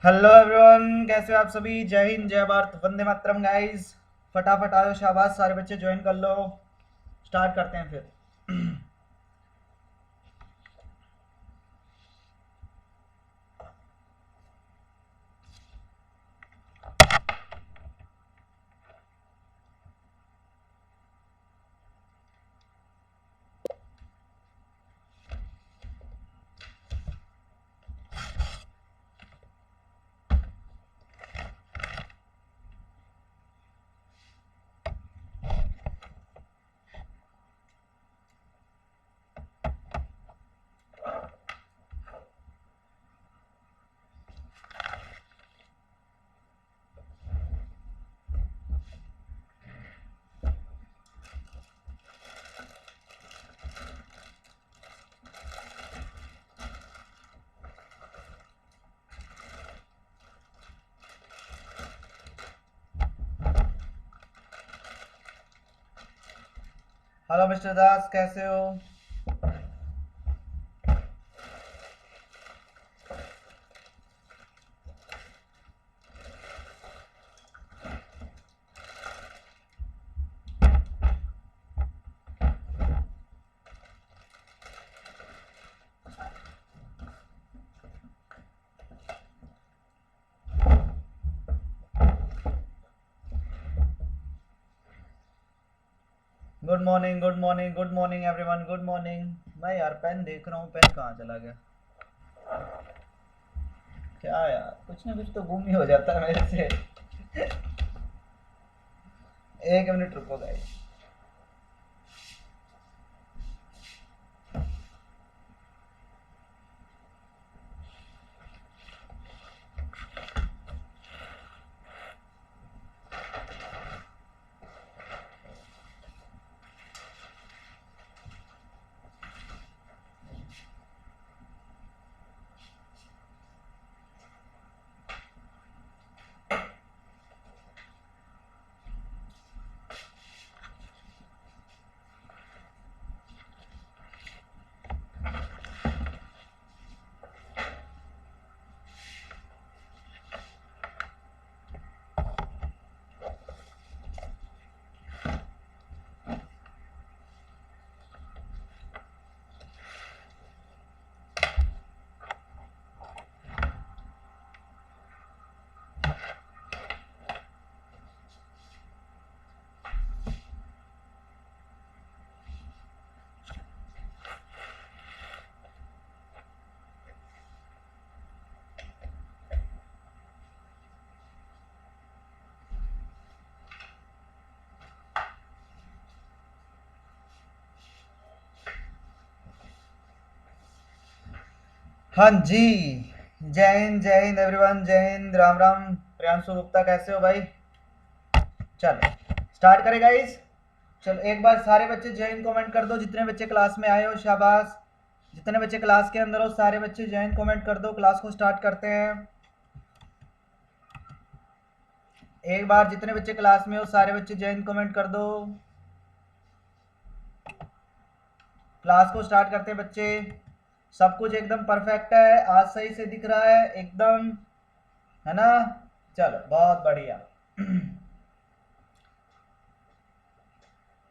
Hello everyone, कैसे हो आप सभी। जय हिंद, जय भारत, वंदे मातरम गाइस। फटाफट आयो, शाबाश, सारे बच्चे ज्वाइन कर लो। स्टार्ट करते हैं फिर। हेलो मिस्टर दास, कैसे हो। Good morning, good morning, good morning everyone, good morning. मैं यार पेन देख रहा हूँ, पेन कहाँ चला गया। क्या यार, कुछ ना कुछ तो गुम ही हो जाता है मेरे से। एक मिनट रुको गाइस। हाँ जी। जय हिंद एवरीवन, जय हिंद, राम राम। प्रियांशु गुप्ता, कैसे हो भाई। चलो स्टार्ट करें गाइस। चलो एक बार सारे बच्चे जॉइन कमेंट कर दो, जितने बच्चे क्लास में आए हो, शाबाश। जितने बच्चे क्लास के अंदर हो सारे बच्चे जॉइन कमेंट कर दो। क्लास को स्टार्ट करते हैं। एक बार जितने बच्चे क्लास में हो सारे बच्चे जॉइन कमेंट कर दो। क्लास को स्टार्ट करते हैं बच्चे। सब कुछ एकदम परफेक्ट है, आज सही से दिख रहा है एकदम, है ना। चलो बहुत बढ़िया।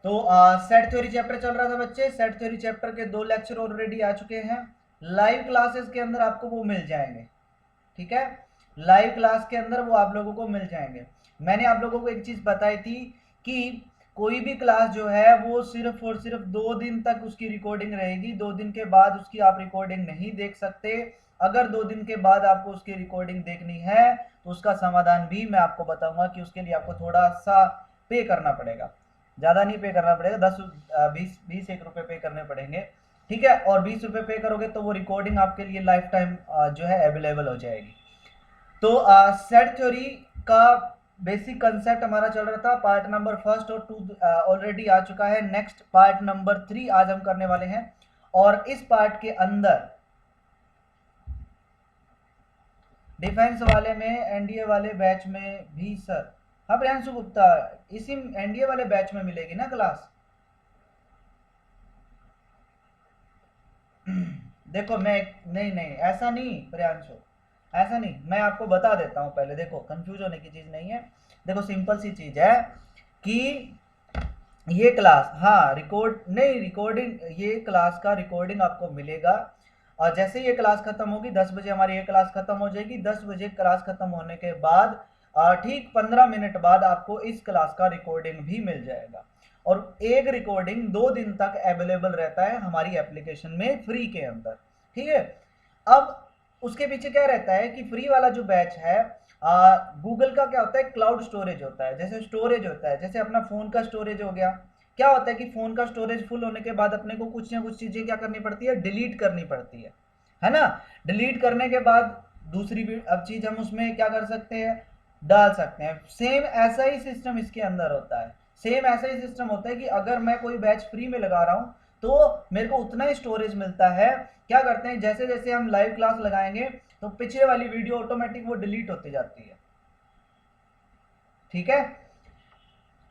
तो सेट थ्योरी चैप्टर चल रहा था बच्चे। सेट थ्योरी चैप्टर के 2 लेक्चर ऑलरेडी आ चुके हैं। लाइव क्लासेस के अंदर आपको वो मिल जाएंगे, ठीक है। लाइव क्लास के अंदर वो आप लोगों को मिल जाएंगे। मैंने आप लोगों को एक चीज बताई थी कि कोई भी क्लास जो है वो सिर्फ और सिर्फ 2 दिन तक उसकी रिकॉर्डिंग रहेगी। 2 दिन के बाद उसकी आप रिकॉर्डिंग नहीं देख सकते। अगर 2 दिन के बाद आपको उसकी रिकॉर्डिंग देखनी है तो उसका समाधान भी मैं आपको बताऊंगा कि उसके लिए आपको थोड़ा सा पे करना पड़ेगा। ज़्यादा नहीं पे करना पड़ेगा, 10 20 21 रुपए पे करने पड़ेंगे, ठीक है। और 20 रुपए पे करोगे तो वो रिकॉर्डिंग आपके लिए लाइफ टाइम जो है अवेलेबल हो जाएगी। तो सेट थ्योरी का बेसिक कंसेप्ट हमारा चल रहा था। पार्ट नंबर फर्स्ट और 2 ऑलरेडी आ चुका है। नेक्स्ट पार्ट नंबर 3 आज हम करने वाले हैं। और इस पार्ट के अंदर डिफेंस वाले में, एनडीए वाले बैच में भी सर। हाँ प्रियांशु गुप्ता, इसी एनडीए वाले बैच में मिलेगी ना क्लास। देखो मैं, नहीं नहीं ऐसा नहीं प्रियांशु, ऐसा नहीं, मैं आपको बता देता हूँ पहले, देखो कंफ्यूज होने की चीज नहीं है। देखो सिंपल सी चीज है कि ये क्लास, हाँ रिकॉर्ड नहीं, रिकॉर्डिंग, ये क्लास का रिकॉर्डिंग आपको मिलेगा। और जैसे ये क्लास खत्म होगी 10 बजे हमारी ये क्लास खत्म हो जाएगी। 10 बजे क्लास खत्म होने के बाद ठीक 15 मिनट बाद आपको इस क्लास का रिकॉर्डिंग भी मिल जाएगा। और एक रिकॉर्डिंग 2 दिन तक अवेलेबल रहता है हमारी एप्लीकेशन में फ्री के अंदर, ठीक है। अब उसके पीछे क्या रहता है कि फ्री वाला जो बैच है, गूगल का क्या होता है, क्लाउड स्टोरेज होता है। जैसे स्टोरेज होता है, जैसे अपना फोन का स्टोरेज हो गया, क्या होता है कि फोन का स्टोरेज फुल होने के बाद अपने को कुछ ना कुछ चीजें क्या करनी पड़ती है, डिलीट करनी पड़ती है ना। डिलीट करने के बाद दूसरी भी अब चीज हम उसमें क्या कर सकते हैं, डाल सकते हैं। सेम ऐसा ही सिस्टम इसके अंदर होता है। सेम ऐसा ही सिस्टम होता है कि अगर मैं कोई बैच फ्री में लगा रहा हूँ तो मेरे को उतना ही स्टोरेज मिलता है। क्या करते हैं, जैसे जैसे हम लाइव क्लास लगाएंगे तो पिछले वाली वीडियो ऑटोमेटिक वो डिलीट होती जाती है, ठीक है।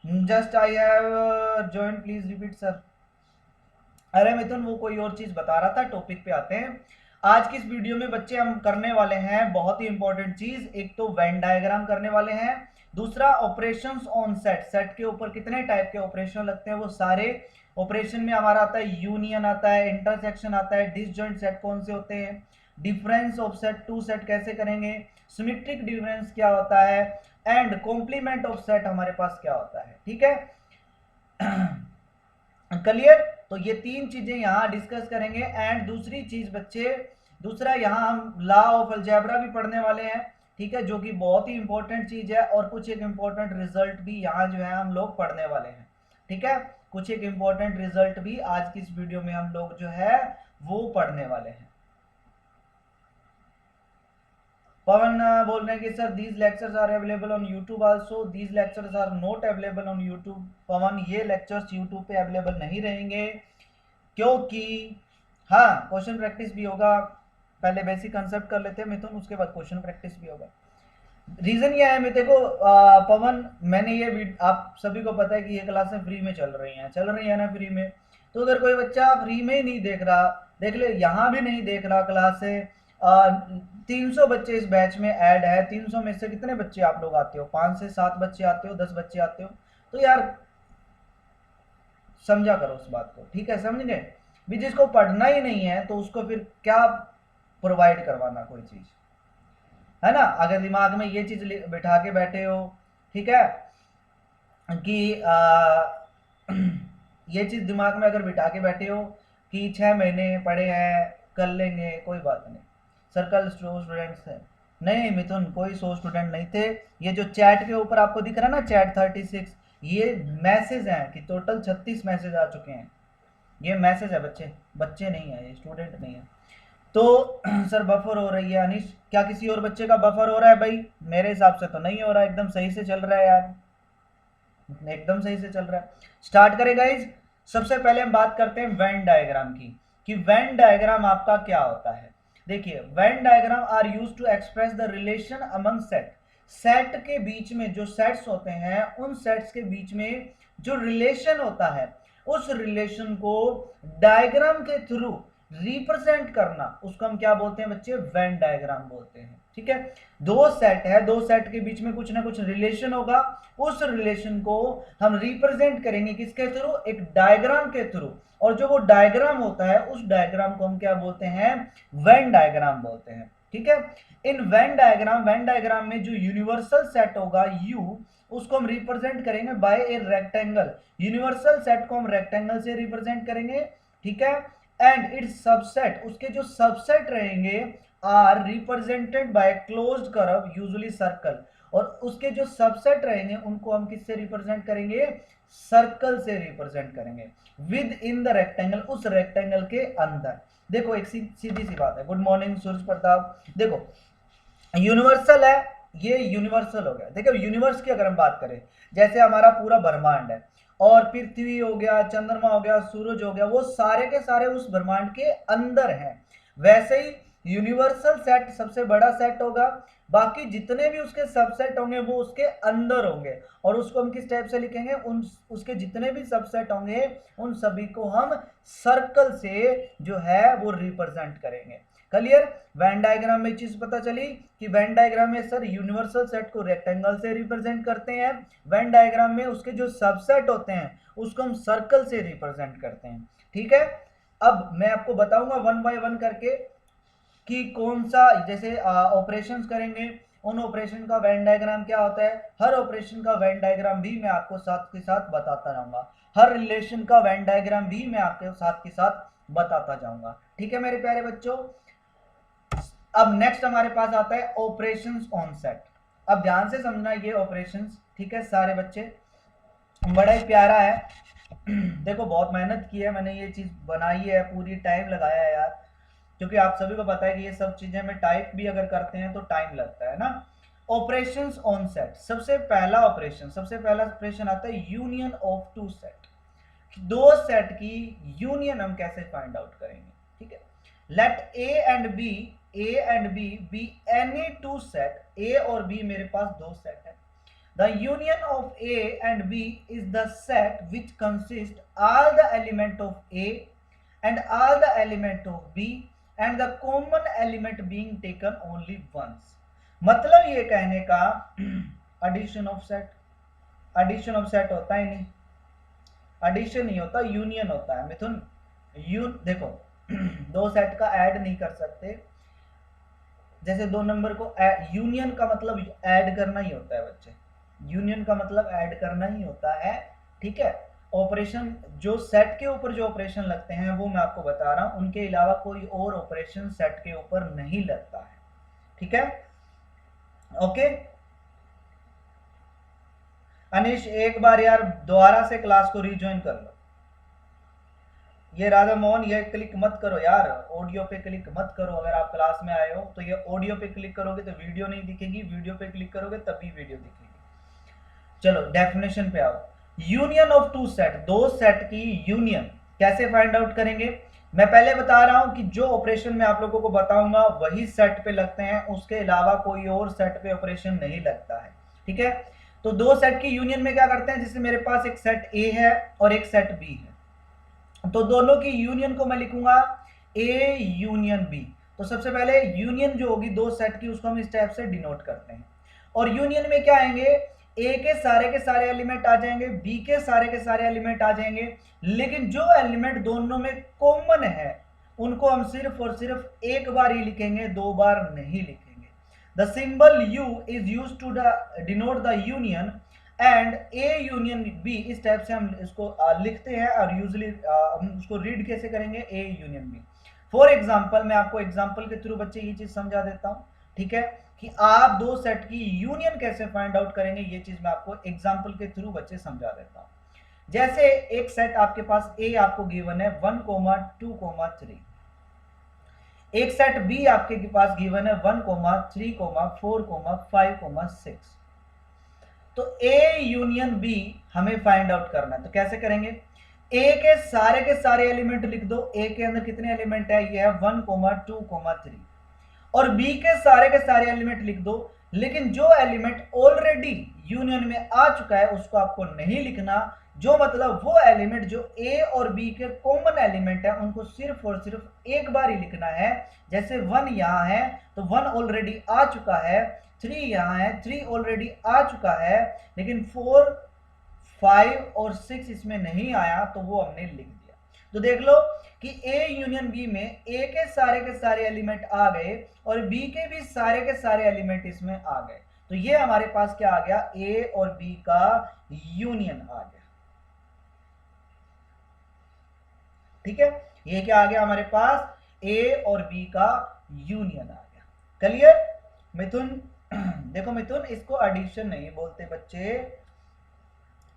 Just I have join, please repeat sir. अरे मिथुन वो कोई और चीज बता रहा था, टॉपिक पे आते हैं। आज की इस वीडियो में बच्चे हम करने वाले हैं बहुत ही इंपॉर्टेंट चीज, एक तो वेन डायग्राम करने वाले हैं, दूसरा ऑपरेशंस ऑन सेट। सेट के ऊपर कितने टाइप के ऑपरेशन लगते हैं वो सारे ऑपरेशन में हमारा आता है। यूनियन आता है, इंटरसेक्शन आता है, डिसजॉइंट सेट कौन से होते हैं, difference of set to set कैसे करेंगे, सिमेट्रिक डिफरेंस क्या होता है, एंड कॉम्प्लीमेंट ऑफ सेट हमारे पास क्या होता है, ठीक है। क्लियर। तो ये तीन चीजें यहाँ डिस्कस करेंगे। एंड दूसरी चीज बच्चे, दूसरा यहाँ हम लॉ ऑफ अलजेब्रा भी पढ़ने वाले हैं, ठीक है, जो कि बहुत ही इंपॉर्टेंट चीज है। और कुछ एक इंपॉर्टेंट रिजल्ट भी यहाँ जो है हम लोग पढ़ने वाले हैं, ठीक है। कुछ एक इंपॉर्टेंट रिजल्ट भी आज की इस वीडियो में हम लोग जो है वो पढ़ने वाले हैं। पवन बोल रहे हैं कि sir these lectures are available on YouTube also, these lectures are not available on YouTube. Pawan ये लेक्चर्स यूट्यूब पे अवेलेबल नहीं रहेंगे क्योंकि, हाँ क्वेश्चन प्रैक्टिस भी होगा। पहले बेसिक कंसेप्ट कर लेते हैं मिथुन, उसके बाद क्वेश्चन प्रैक्टिस भी होगा। रीजन ये है, मैं देखो पवन, मैंने ये आप सभी को पता है कि ये क्लासें फ्री में चल रही है ना फ्री में। तो अगर कोई बच्चा फ्री में ही नहीं देख रहा, देख ले यहाँ भी नहीं देख रहा क्लास से, 300 बच्चे इस बैच में ऐड है, 300 में से कितने बच्चे आप लोग आते हो, 5 से 7 बच्चे आते हो, 10 बच्चे आते हो, तो यार समझा करो उस बात को, ठीक है, समझ गए। भी जिसको पढ़ना ही नहीं है तो उसको फिर क्या प्रोवाइड करवाना कोई चीज, है ना। अगर दिमाग में ये चीज बिठा के बैठे हो, ठीक है, कि ये चीज दिमाग में अगर बिठा के बैठे हो कि 6 महीने पढ़े हैं कर लेंगे, कोई बात नहीं। सर्कल 100 स्टूडेंट्स है, नहीं मिथुन कोई 100 स्टूडेंट नहीं थे। ये जो चैट के ऊपर आपको दिख रहा है ना, चैट 36, ये मैसेज हैं कि टोटल 36 मैसेज आ चुके हैं। ये मैसेज है बच्चे, बच्चे नहीं है, ये स्टूडेंट नहीं है। तो सर बफर हो रही है अनिश, क्या किसी और बच्चे का बफर हो रहा है भाई? मेरे हिसाब से तो नहीं हो रहा है, एकदम सही से चल रहा है यार, एकदम सही से चल रहा है। स्टार्ट करें गाइज। सबसे पहले हम बात करते हैं वेन डायग्राम की, कि वेन डायग्राम आपका क्या होता है। देखिए Venn diagram are used to express the relation among set. Set के बीच में जो सेट्स होते हैं, उन सेट्स के बीच में जो रिलेशन होता है, उस रिलेशन को डायग्राम के थ्रू रिप्रेजेंट करना, उसको हम क्या बोलते हैं बच्चे? वेन डायग्राम बोलते हैं, ठीक है। दो सेट है, दो सेट के बीच में कुछ ना कुछ रिलेशन होगा, उस रिलेशन को हम रिप्रेजेंट करेंगे किसके थ्रू? एक डायग्राम के थ्रू। और जो वो डायग्राम होता है, उस डायग्राम को हम क्या बोलते हैं? वेन डायग्राम बोलते हैं, ठीक है। इन वेन डायग्राम में जो यूनिवर्सल सेट होगा यू, उसको हम रिप्रेजेंट करेंगे by a rectangle. Universal set को हम रेक्टेंगल से रिप्रेजेंट करेंगे, ठीक है। एंड इट्स सबसेट, उसके जो सबसेट रहेंगे are represented by closed curve, usually circle. और उसके जो सबसेट रहेंगे उनको हम किससे रिप्रेजेंट करेंगे? सर्कल से रिप्रेजेंट करेंगे, विद इन द रेक्टेंगल, उस रेक्टेंगल के अंदर। देखो एक सीधी सी बात है। गुड मॉर्निंग सूरज प्रताप। देखो यूनिवर्सल है, ये यूनिवर्सल हो गया। देखो यूनिवर्स की अगर हम बात करें, जैसे हमारा पूरा ब्रह्मांड है, और पृथ्वी हो गया, चंद्रमा हो गया, सूरज हो गया, वो सारे के सारे उस ब्रह्मांड के अंदर हैं। वैसे ही यूनिवर्सल सेट सबसे बड़ा सेट होगा, बाकी जितने भी उसके सबसेट होंगे वो उसके अंदर होंगे। और उसको हम किस टाइप से लिखेंगे? उसके जितने भी सबसेट होंगे उन सभी को हम सर्कल से जो है वो रिप्रेजेंट करेंगे। क्लियर। वेन डायग्राम में चीज पता चली कि वेन डायग्राम में सर यूनिवर्सल सेट को रेक्टेंगल से रिप्रेजेंट करते हैं, वेन डायग्राम में उसके जो सबसेट होते हैं उसको हम सर्कल से रिप्रेजेंट करते हैं। ठीक है, अब मैं आपको बताऊंगा वन बाय वन करके कि कौन सा, जैसे ऑपरेशंस करेंगे उन ऑपरेशन का वेन डायग्राम क्या होता है, हर ऑपरेशन का वेन डायग्राम भी मैं आपको साथ के साथ बताता रहूंगा, हर रिलेशन का वेन डायग्राम भी मैं आपके साथ के साथ बताता जाऊंगा। ठीक है मेरे प्यारे बच्चों। अब नेक्स्ट हमारे पास आता है ऑपरेशंस ऑन सेट। अब ध्यान से समझना ये ऑपरेशंस, ठीक है सारे बच्चे, बड़ा ही प्यारा है। देखो बहुत मेहनत की है मैंने, ये चीज बनाई है, पूरी टाइम लगाया है यार, क्योंकि आप सभी को पता है कि ये सब चीजें में टाइप भी अगर करते हैं तो टाइम लगता है ना। ऑपरेशंस ऑन सेट, सबसे पहला ऑपरेशन आता है यूनियन ऑफ टू सेट। दो सेट की यूनियन हम कैसे फाइंड आउट करेंगे। ठीक है, let A and B be any two set, A और बी मेरे पास दो सेट है। The union of A and B is the set which consists all the element of A and all the element of B and the common element being taken only once। मतलब ये कहने का addition of set होता ही नहीं, addition नहीं होता, union होता है मिथुन। देखो दो सेट का ऐड नहीं कर सकते, जैसे दो नंबर को यूनियन का मतलब ऐड करना ही होता है बच्चे, यूनियन का मतलब ऐड करना ही होता है। ठीक है, ऑपरेशन जो सेट के ऊपर जो ऑपरेशन लगते हैं वो मैं आपको बता रहा हूं, उनके अलावा कोई और ऑपरेशन सेट के ऊपर नहीं लगता है। ठीक है, ओके अनिश एक बार यार दोबारा से क्लास को रिज्वाइन कर लो। ये राधा मोहन ये क्लिक मत करो यार, ऑडियो पे क्लिक मत करो, अगर आप क्लास में आए हो तो ये ऑडियो पे क्लिक करोगे तो वीडियो नहीं दिखेगी, वीडियो पे क्लिक करोगे तभी वीडियो दिखेगी। चलो डेफिनेशन पे आओ। यूनियन ऑफ टू सेट, दो सेट की यूनियन कैसे फाइंड आउट करेंगे। मैं पहले बता रहा हूं कि जो ऑपरेशन मैं आप लोगों को बताऊंगा वही सेट पे लगते हैं, उसके अलावा कोई और सेट पे ऑपरेशन नहीं लगता है। ठीक है, तो दो सेट की यूनियन में क्या करते हैं, जैसे मेरे पास एक सेट ए है और एक सेट बी है, तो दोनों की यूनियन को मैं लिखूंगा ए यूनियन बी। तो सबसे पहले यूनियन जो होगी दो सेट की उसको हम इस टाइप से डिनोट करते हैं, और यूनियन में क्या आएंगे, ए के सारे एलिमेंट आ जाएंगे, बी के सारे एलिमेंट आ जाएंगे, लेकिन जो एलिमेंट दोनों में कॉमन है उनको हम सिर्फ और सिर्फ एक बार ही लिखेंगे, दो बार नहीं लिखेंगे। The symbol U is used to denote the union and A union B, इस टाइप से हम इसको लिखते हैं, और यूजली हम उसको रीड कैसे करेंगे, A union B. For example मैं आपको एग्जाम्पल के थ्रू बच्चे ये चीज समझा देता हूं। ठीक है, कि आप दो सेट की यूनियन कैसे फाइंड आउट करेंगे, ये चीज मैं आपको एग्जांपल के थ्रू बच्चे समझा देता हूं। जैसे एक सेट आपके पास ए आपको गिवन है 1, 2, 3, एक सेट बी आपके पास गिवन है 1, 3, 4, 5, 6। तो ए यूनियन बी हमें फाइंड आउट करना है, तो कैसे करेंगे, ए के सारे एलिमेंट लिख दो, ए के अंदर कितने एलिमेंट है, ये है 1, 2, 3, और बी के सारे एलिमेंट लिख दो, लेकिन जो एलिमेंट ऑलरेडी यूनियन में आ चुका है उसको आपको नहीं लिखना, जो मतलब वो एलिमेंट जो ए और बी के कॉमन एलिमेंट है उनको सिर्फ और सिर्फ एक बार ही लिखना है। जैसे 1 यहां है तो 1 ऑलरेडी आ चुका है, 3 यहां है, 3 ऑलरेडी आ चुका है, लेकिन 4, 5 और 6 इसमें नहीं आया तो वो हमने लिख दिया। तो देख लो कि ए यूनियन बी में ए के सारे एलिमेंट आ गए और बी के भी सारे एलिमेंट इसमें आ गए, तो ये हमारे पास क्या आ गया, ए और बी का यूनियन आ गया। ठीक है, ये क्या आ गया हमारे पास, ए और बी का यूनियन आ गया। क्लियर मिथुन। देखो मिथुन, इसको एडिशन नहीं बोलते बच्चे,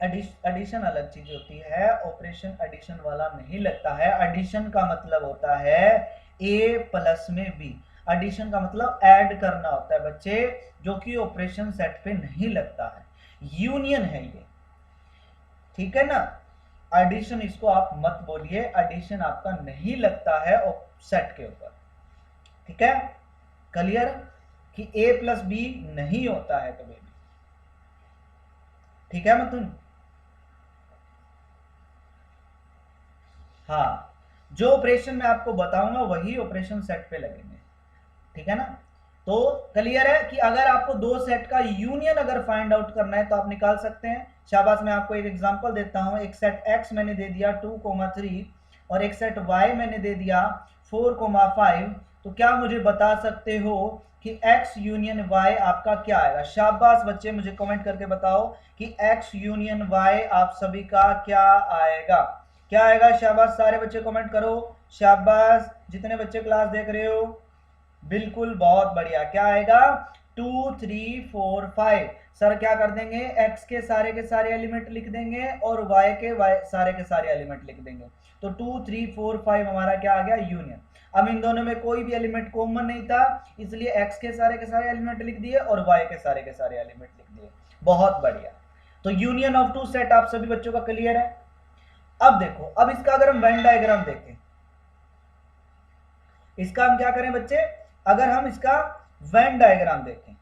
एडिशन अलग चीज होती है, ऑपरेशन एडिशन वाला नहीं लगता है। एडिशन का मतलब होता है ए प्लस में बी, एडिशन का मतलब ऐड करना होता है बच्चे, जो कि ऑपरेशन सेट पे नहीं लगता है, यूनियन है ये। ठीक है ना, एडिशन इसको आप मत बोलिए, एडिशन आपका नहीं लगता है सेट के ऊपर। ठीक है, क्लियर कि ए प्लस बी नहीं होता है कभी भी। ठीक है मिथुन, हाँ जो ऑपरेशन मैं आपको बताऊंगा वही ऑपरेशन सेट पे लगेंगे। ठीक है ना। तो क्लियर है कि अगर आपको दो सेट का यूनियन अगर फाइंड आउट करना है तो आप निकाल सकते हैं। शाबाश, मैं आपको एक एग्जांपल देता हूं। एक सेट x मैंने दे दिया 2,3 और एक सेट y मैंने दे दिया 4,5। तो क्या मुझे बता सकते हो कि x यूनियन y आपका क्या आएगा? शाबाश बच्चे, मुझे कमेंट करके बताओ कि x यूनियन y आप सभी का क्या आएगा? क्या आएगा? शाबाश, सारे बच्चे कमेंट करो। शाबाश, जितने बच्चे क्लास देख रहे हो, बिल्कुल, बहुत बढ़िया। क्या आएगा? 2 3 4 5। सर क्या कर देंगे? x के सारे एलिमेंट लिख देंगे और y के सारे एलिमेंट लिख देंगे। तो 2 3 4 5 हमारा क्या आ गया? यूनियन। अब इन दोनों में कोई भी एलिमेंट कॉमन नहीं था, इसलिए x के सारे एलिमेंट लिख दिए और y के सारे एलिमेंट लिख दिए। बहुत बढ़िया। तो यूनियन ऑफ टू सेट आप सभी बच्चों का क्लियर है। अब देखो, अब इसका अगर हम वेन डायग्राम देखें, इसका हम क्या करें बच्चे? अगर हम इसका वेन डायग्राम देखें,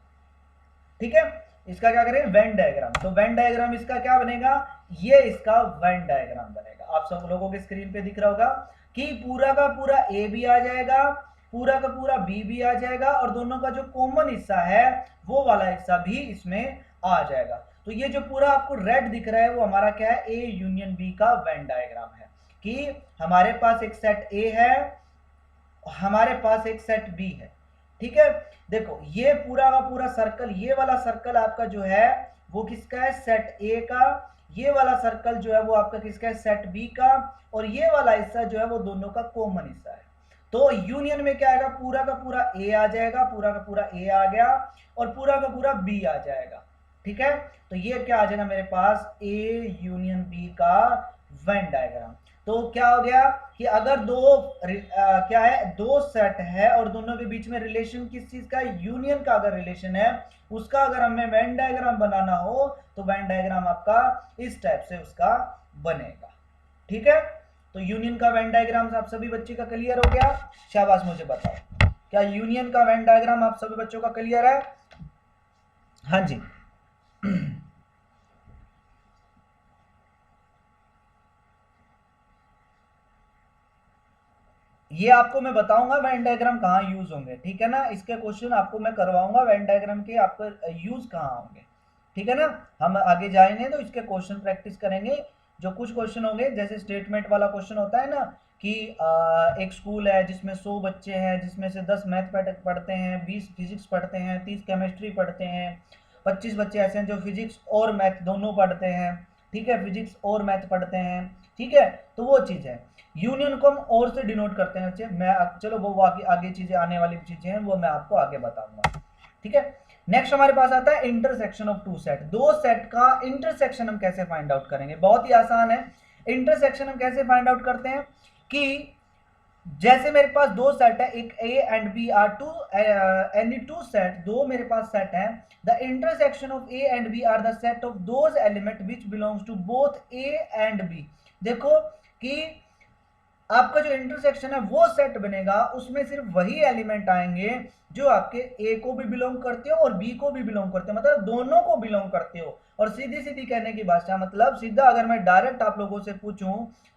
ठीक है, इसका क्या करें? Venn diagram. तो वेन डायग्राम इसका क्या बनेगा? ये इसका वेन डायग्राम बनेगा। आप सब लोगों के स्क्रीन पे दिख रहा होगा कि पूरा का पूरा ए भी आ जाएगा, पूरा का पूरा बी भी आ जाएगा और दोनों का जो कॉमन हिस्सा है वो वाला हिस्सा भी इसमें आ जाएगा। तो ये जो पूरा आपको रेड दिख रहा है वो हमारा क्या है? ए यूनियन बी का वेन डायग्राम है कि हमारे पास एक सेट ए है, हमारे पास एक सेट बी है। ठीक है, देखो ये पूरा का पूरा सर्कल, ये वाला सर्कल आपका जो है वो किसका है? सेट ए का। ये वाला सर्कल जो है वो आपका किसका है? सेट बी का। और ये वाला हिस्सा जो है वो दोनों का कॉमन हिस्सा है। तो यूनियन में क्या आएगा? पूरा का पूरा ए आ जाएगा, पूरा का पूरा ए आ गया और पूरा का पूरा बी आ जाएगा। ठीक है, तो ये क्या आ जाएगा मेरे पास? ए यूनियन बी का वेन डायग्राम। तो क्या हो गया कि अगर क्या है? दो सेट है और दोनों के बीच में रिलेशन किस चीज का? यूनियन का अगर रिलेशन है, उसका अगर हमें वेन डायग्राम बनाना हो तो वेन डायग्राम आपका इस टाइप से उसका बनेगा। ठीक है, तो यूनियन का वेन डायग्राम आप सभी बच्चे का क्लियर हो गया? शाबाश, मुझे बताओ, क्या यूनियन का वेन डायग्राम आप सभी बच्चों का क्लियर है? हाँ जी। ये आपको मैं बताऊंगा वेन डायग्राम कहाँ यूज होंगे, ठीक है ना। इसके क्वेश्चन आपको मैं करवाऊंगा वेन डायग्राम के, आपको यूज कहाँ होंगे, ठीक है ना। हम आगे जाएंगे तो इसके क्वेश्चन प्रैक्टिस करेंगे। जो कुछ क्वेश्चन होंगे, जैसे स्टेटमेंट वाला क्वेश्चन होता है ना कि एक स्कूल है जिसमें 100 बच्चे हैं, जिसमें से 10 मैथ पढ़ते हैं, 20 फिजिक्स पढ़ते हैं, 30 केमिस्ट्री पढ़ते हैं, 25 बच्चे ऐसे हैं जो फिजिक्स और मैथ दोनों पढ़ते हैं। ठीक है, फिजिक्स और मैथ पढ़ते हैं। ठीक है, तो वो चीज़ है। यूनियन को हम और से डिनोट करते हैं बच्चे। मैं चलो वो आगे चीजें आने वाली चीजें हैं वो मैं आपको आगे बताऊंगा। ठीक है, नेक्स्ट हमारे पास आता है इंटरसेक्शन ऑफ टू सेट। दो सेट का इंटरसेक्शन हम कैसे फाइंड आउट करेंगे? बहुत ही आसान है। इंटरसेक्शन हम कैसे फाइंड आउट करते हैं कि जैसे मेरे पास दो सेट है, एक A and B are two any two set, दो मेरे पास सेट है। The intersection of A and B are the set of those element which belongs to both A and B. देखो कि आपका जो इंटरसेक्शन है वो सेट बनेगा, उसमें सिर्फ वही एलिमेंट आएंगे जो आपके ए को भी बिलोंग करते हो और बी को भी बिलोंग करते हो, मतलब दोनों को बिलोंग करते हो। और सीधी सीधी कहने की भाषा, मतलब सीधा अगर मैं डायरेक्ट आप लोगों से पूछूं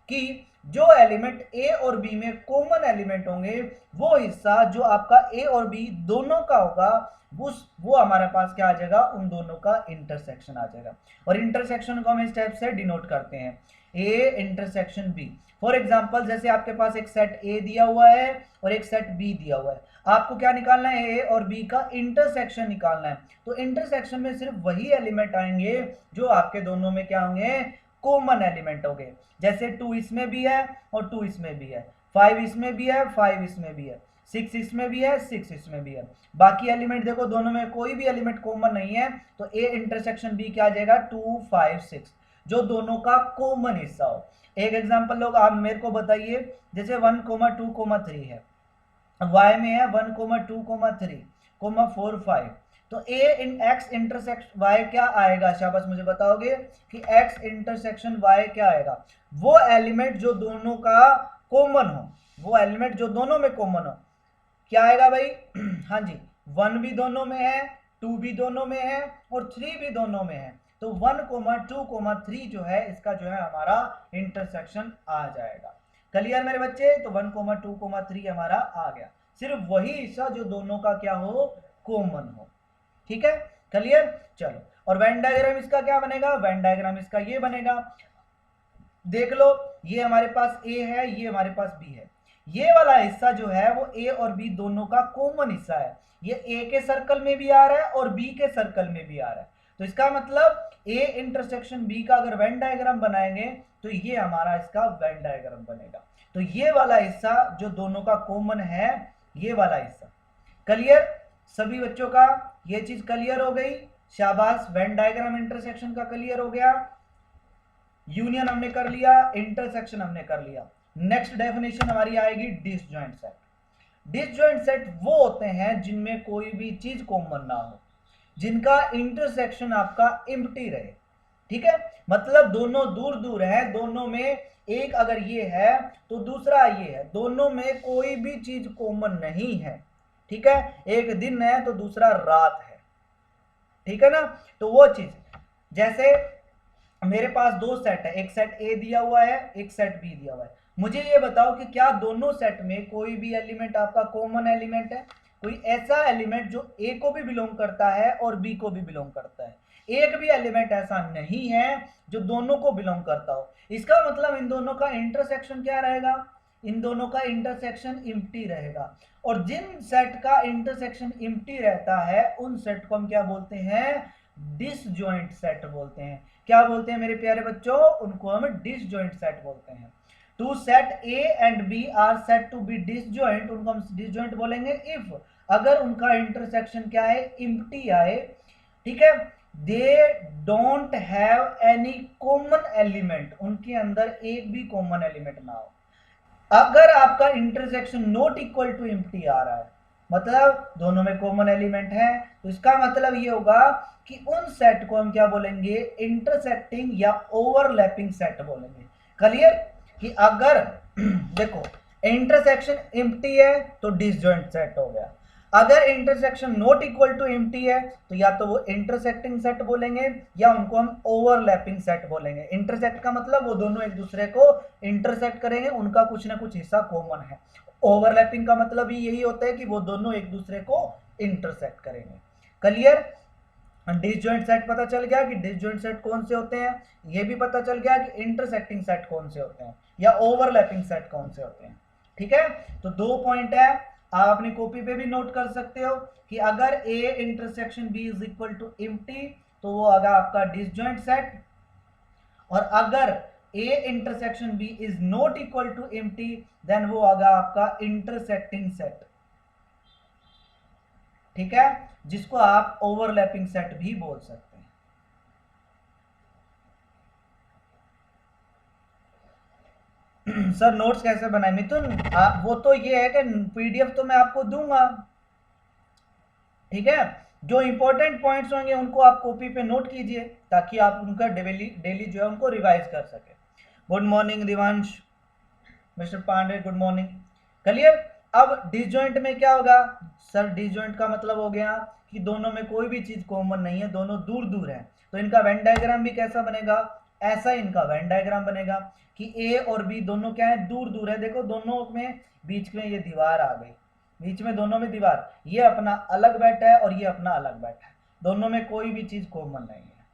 कि जो एलिमेंट ए और बी में कॉमन एलिमेंट होंगे, वो हिस्सा जो आपका ए और बी दोनों का होगा, वो हमारे पास क्या आ जाएगा? उन दोनों का इंटरसेक्शन आ जाएगा। और इंटरसेक्शन को हम इस टाइप से डिनोट करते हैं, A intersection B. For example, जैसे आपके पास एक सेट ए दिया हुआ है और एक सेट बी दिया हुआ है, आपको क्या निकालना है? ए और बी का इंटरसेक्शन निकालना है। तो इंटरसेक्शन में सिर्फ वही एलिमेंट आएंगे जो आपके दोनों में क्या होंगे? कॉमन एलिमेंट होंगे। जैसे 2 इसमें भी है और 2 इसमें भी है, 5 इसमें भी है, 5 इसमें भी है, 6 इसमें भी है, 6 इसमें भी है। बाकी एलिमेंट देखो, दोनों में कोई भी एलिमेंट कॉमन नहीं है, तो ए इंटरसेक्शन बी क्या आ जाएगा? 2 5 6, जो दोनों का कॉमन हिस्सा हो। एक एग्जांपल लोग आप मेरे को बताइए, जैसे 1, 2, 3 है, y में है 1, 2, 3, 4, 5, तो a in x intersection y क्या आएगा? शाबाश, मुझे बताओगे कि x इंटरसेक्शन y क्या आएगा? वो एलिमेंट जो दोनों का कॉमन हो, वो एलिमेंट जो दोनों में कॉमन हो, क्या आएगा भाई? हाँ जी, 1 भी दोनों में है, 2 भी दोनों में है और 3 भी दोनों में है। तो 1, 2, 3 जो है इसका जो है हमारा इंटरसेक्शन आ जाएगा। क्लियर मेरे बच्चे? तो 1, 2, 3 हमारा आ गया। सिर्फ वही हिस्सा जो दोनों का क्या हो, कॉमन हो। ठीक है, क्लियर। चलो, और वेन डायग्राम इसका क्या बनेगा, वेन डायग्राम इसका ये बनेगा, देख लो, ये हमारे पास ए है, ये हमारे पास बी है, ये वाला हिस्सा जो है वो ए और बी दोनों का कॉमन हिस्सा है, ये ए के सर्कल में भी आ रहा है और बी के सर्कल में भी आ रहा है। तो इसका मतलब ए इंटरसेक्शन बी का अगर वेन डायग्राम बनाएंगे तो ये हमारा इसका वेन डायग्राम बनेगा। तो ये वाला हिस्सा जो दोनों का कॉमन है, ये वाला हिस्सा, क्लियर सभी बच्चों का, ये चीज क्लियर हो गई, शाबाश। वेन डायग्राम इंटरसेक्शन का क्लियर हो गया, यूनियन हमने कर लिया, इंटरसेक्शन हमने कर लिया। नेक्स्ट डेफिनेशन हमारी आएगी डिसजॉइंट सेट। डिसजॉइंट सेट वो होते हैं जिनमें कोई भी चीज कॉमन ना हो, जिनका इंटरसेक्शन आपका एम्प्टी रहे। ठीक है, मतलब दोनों दूर दूर है, दोनों में एक अगर ये है तो दूसरा ये है, दोनों में कोई भी चीज कॉमन नहीं है। ठीक है, एक दिन है तो दूसरा रात है, ठीक है ना। तो वो चीज, जैसे मेरे पास दो सेट है, एक सेट ए दिया हुआ है, एक सेट बी दिया हुआ है, मुझे ये बताओ कि क्या दोनों सेट में कोई भी एलिमेंट आपका कॉमन एलिमेंट है, कोई ऐसा एलिमेंट जो ए को भी बिलोंग करता है और बी को भी बिलोंग करता है। एक भी एलिमेंट ऐसा नहीं है जो दोनों को बिलोंग करता हो। इसका मतलब इन दोनों का इंटरसेक्शन क्या रहेगा, इन दोनों का इंटरसेक्शन इम्प्टी रहेगा। और जिन सेट का इंटरसेक्शन इम्प्टी रहता है उन सेट को हम क्या बोलते हैं, डिसजॉइंट सेट बोलते हैं। क्या बोलते हैं मेरे प्यारे बच्चों, उनको हम डिसजॉइंट सेट बोलते हैं। Two set A and B are set to be disjoint, उनको हम डिसजॉइंट बोलेंगे इफ, अगर उनका इंटरसेक्शन क्या है, इम्प्टी आए। ठीक है, they don't have any common element, उनके अंदर एक भी कॉमन एलिमेंट ना हो। अगर आपका intersection not equal to empty आ रहा है, मतलब दोनों में कॉमन एलिमेंट है, तो इसका मतलब ये होगा कि उन सेट को हम क्या बोलेंगे, इंटरसेक्टिंग या ओवरलैपिंग सेट बोलेंगे। क्लियर, कि अगर देखो इंटरसेक्शन एम्प्टी है तो डिसजॉइंट सेट हो गया, अगर intersection not equal to empty है तो या तो वो इंटरसेक्टिंग सेट बोलेंगे या उनको हम ओवरलैपिंग सेट बोलेंगे। इंटरसेक्ट का मतलब वो दोनों एक दूसरे को इंटरसेक्ट करेंगे, उनका कुछ ना कुछ हिस्सा कॉमन है। ओवरलैपिंग का मतलब ही यही होता है कि वो दोनों एक दूसरे को इंटरसेक्ट करेंगे। क्लियर, डिसजॉइंट सेट पता चल गया कि डिसजॉइंट सेट कौन से होते हैं, ये भी पता चल गया कि इंटरसेक्टिंग सेट कौन से होते हैं या ओवरलैपिंग सेट कौन से होते हैं। ठीक है, तो दो पॉइंट है, आप अपनी कॉपी पे भी नोट कर सकते हो कि अगर A intersection B is equal to empty तो वो आगा आपका डिसजॉइंट सेट, और अगर A intersection B is not equal to empty then वो आगा आपका इंटरसेक्टिंग सेट। ठीक है, जिसको आप ओवरलैपिंग सेट भी बोल सकते हैं। सर नोट्स कैसे बनाए मिथुन, वो तो ये है कि पीडीएफ तो मैं आपको दूंगा, ठीक है, जो इंपॉर्टेंट पॉइंट्स होंगे उनको आप कॉपी पे नोट कीजिए ताकि आप उनका डेली जो है उनको रिवाइज कर सके। Good morning Divansh, mister Pandey good morning. Clear, अब डिसजॉइंट में क्या होगा सर, डिसजॉइंट का मतलब हो गया कि दोनों में कोई भी चीज कॉमन नहीं है, दोनों दूर दूर है, तो इनका वेन डायग्राम भी कैसा बनेगा, ऐसा इनका वेन डायग्राम बनेगा कि ए और बी दोनों क्या है, दूर दूर है। देखो दोनों में बीच में ये दीवार आ गई, बीच में दोनों में दीवार, ये अपना अलग बैठा है और ये अपना अलग बैठा है, दोनों में कोई भी चीज कॉमन नहीं है,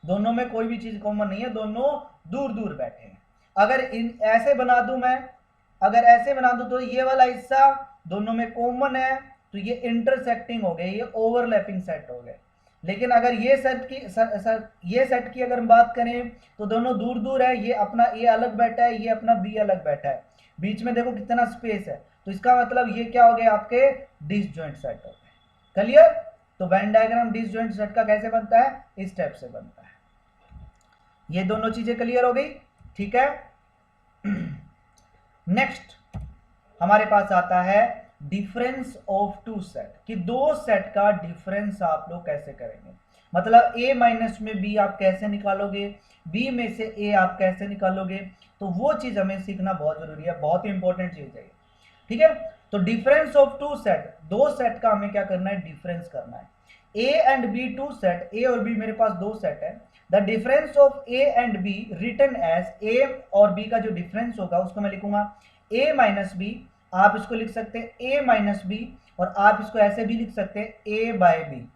दोनों में कोई भी चीज कॉमन नहीं है, दोनों दूर दूर बैठे हैं। अगर इन ऐसे बना दूं मैं, अगर ऐसे बना दूं तो ये वाला हिस्सा दोनों में कॉमन है तो ये इंटरसेक्टिंग हो गए, ये ओवरलैपिंग सेट हो गए। लेकिन अगर ये सेट की अगर हम बात करें तो दोनों दूर दूर है, ये अपना ए अलग बैठा है, ये अपना बी अलग बैठा है, बीच में देखो कितना स्पेस है, तो इसका मतलब ये क्या हो गया, आपके डिसजॉइंट सेट हो गए। क्लियर, तो वेन डायग्राम डिसजॉइंट सेट का कैसे बनता है, इस स्टेप से बनता है। ये दोनों चीजें क्लियर हो गई, ठीक है। नेक्स्ट हमारे पास आता है डिफरेंस ऑफ टू सेट, कि दो सेट का डिफरेंस आप लोग कैसे करेंगे, मतलब a माइनस में b आप कैसे निकालोगे, b में से a आप कैसे निकालोगे, तो वो चीज हमें सीखना बहुत जरूरी है, बहुत ही इंपॉर्टेंट चीज है। ठीक है, तो डिफरेंस ऑफ टू सेट, दो सेट का हमें क्या करना है, डिफरेंस करना है। a and b two set, a और b मेरे पास दो सेट है, the difference of a and b written as, a और b का जो डिफरेंस होगा उसको मैं लिखूंगा a माइनस b आप इसको लिख सकते हैं a माइनस बी, और आप इसको ऐसे भी लिख सकते हैं a बाय बी।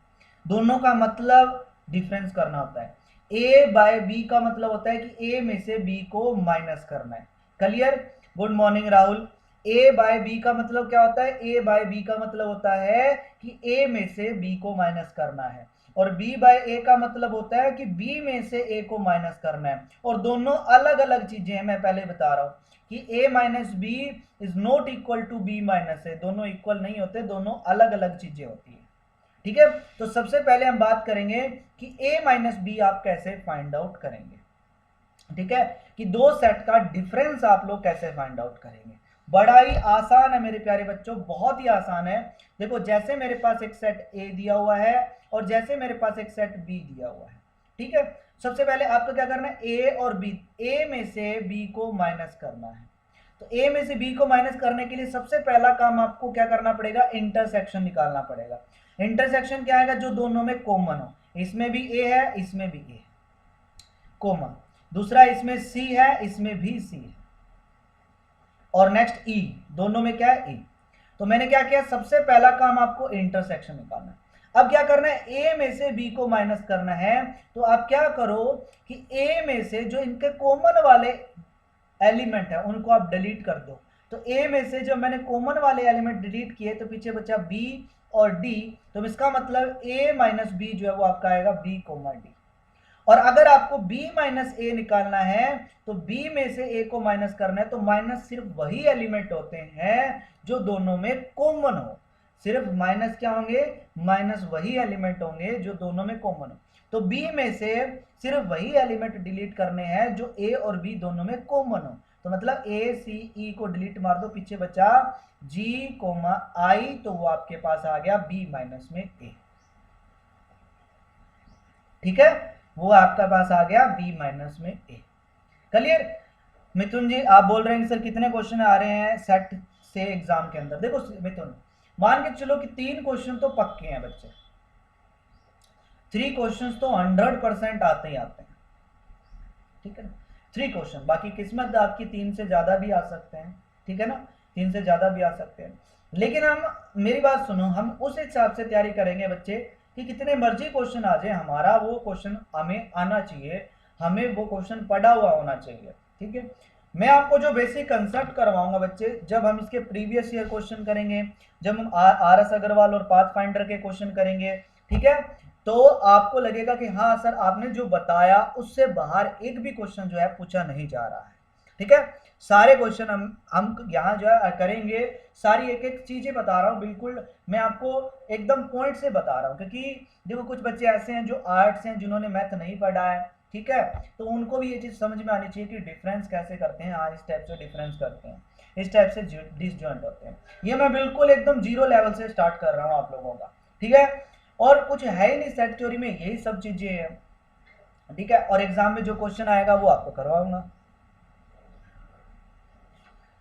दोनों का मतलब डिफरेंस करना होता है। a बाय बी का मतलब होता है कि a में से b को माइनस करना है। Clear? Good morning Rahul. a by B का मतलब क्या होता है? a बाय बी का मतलब होता है कि a में से b को माइनस करना है, और b बाय a का मतलब होता है कि b में से a को माइनस करना है। और दोनों अलग अलग चीजें हैं, मैं पहले बता रहा हूं कि a minus B is not equal to b minus A. दोनों इक्वल नहीं होते, दोनों अलग अलग चीजें होती है। ठीक है, तो सबसे पहले हम बात करेंगे कि a माइनस बी आप कैसे फाइंड आउट करेंगे। ठीक है, कि दो सेट का डिफरेंस आप लोग कैसे फाइंड आउट करेंगे। बड़ा ही आसान है मेरे प्यारे बच्चों, बहुत ही आसान है। देखो, जैसे मेरे पास एक सेट a दिया हुआ है और जैसे मेरे पास एक सेट b दिया हुआ है। ठीक है, सबसे पहले आपको क्या करना है? a और b, a में से b को माइनस करना है। तो a में से b को माइनस करने के लिए सबसे पहला काम आपको क्या करना पड़ेगा? इंटरसेक्शन निकालना पड़ेगा। इंटरसेक्शन क्या आएगा? जो दोनों में कॉमन हो। इसमें भी a है, इसमें भी a है, कॉमन। दूसरा, इसमें c है, इसमें भी c है, और नेक्स्ट e, दोनों में क्या है? e। तो मैंने क्या किया? सबसे पहला काम आपको इंटरसेक्शन निकालना है। अब क्या करना है? a में से b को माइनस करना है। तो आप क्या करो कि a में से जो इनके कॉमन वाले एलिमेंट है उनको आप डिलीट कर दो। तो a में से जब मैंने कॉमन वाले एलिमेंट डिलीट किए तो पीछे बचा b और d। तो इसका मतलब a माइनस बी जो है वो आपका आएगा b कोमा d। और अगर आपको b माइनस ए निकालना है तो b में से a को माइनस करना है, तो माइनस सिर्फ वही एलिमेंट होते हैं जो दोनों में कॉमन हो। सिर्फ माइनस क्या होंगे? माइनस वही एलिमेंट होंगे जो दोनों में कॉमन हो। तो b में से सिर्फ वही एलिमेंट डिलीट करने हैं जो a और b दोनों में कॉमन हो। तो मतलब a c e को डिलीट मार दो, पीछे बचा g कोमा i, तो वो आपके पास आ गया b माइनस में a। ठीक है, वो आपका पास आ गया b माइनस में a। क्लियर? मिथुन जी आप बोल रहे हैं सर कितने क्वेश्चन आ रहे हैं सेट से एग्जाम के अंदर? देखो मिथुन, मान के चलो कि 3 क्वेश्चन तो पक्के हैं बच्चे, 3 क्वेश्चन तो 100% आते ही आते हैं। ठीक है ना? 3 क्वेश्चन, बाकी किस्मत आपकी 3 से ज्यादा भी आ सकते हैं। ठीक है ना? 3 से ज्यादा भी आ सकते हैं, लेकिन हम, मेरी बात सुनो, हम उस हिसाब से तैयारी करेंगे बच्चे कि कितने मर्जी क्वेश्चन आ जाए, हमारा वो क्वेश्चन हमें आना चाहिए, हमें वो क्वेश्चन पढ़ा हुआ होना चाहिए। ठीक है, मैं आपको जो बेसिक कंसेप्ट करवाऊंगा बच्चे, जब हम इसके प्रीवियस ईयर क्वेश्चन करेंगे, जब हम आर एस अग्रवाल और पाथ फाइंडर के क्वेश्चन करेंगे, ठीक है, तो आपको लगेगा कि हाँ सर आपने जो बताया उससे बाहर एक भी क्वेश्चन जो है पूछा नहीं जा रहा है। ठीक है, सारे क्वेश्चन हम यहाँ जो है करेंगे, सारी एक एक चीजें बता रहा हूँ, बिल्कुल मैं आपको एकदम पॉइंट से बता रहा हूँ, क्योंकि देखो कुछ बच्चे ऐसे हैं जो आर्ट्स हैं, जिन्होंने मैथ नहीं पढ़ा है। ठीक है, तो उनको भी ये चीज समझ में आनी चाहिए कि डिफरेंस कैसे करते हैं। हाँ, इस टाइप से डिफरेंस करते हैं, इस टाइप से डिसजॉइंट होते हैं। ये मैं बिल्कुल एकदम जीरो लेवल से स्टार्ट कर रहा हूँ आप लोगों का। ठीक है, और कुछ है ही नहीं सेट थ्योरी में, यही सब चीजें हैं। ठीक है, और एग्जाम में जो क्वेश्चन आएगा वो आपको करवाऊंगा।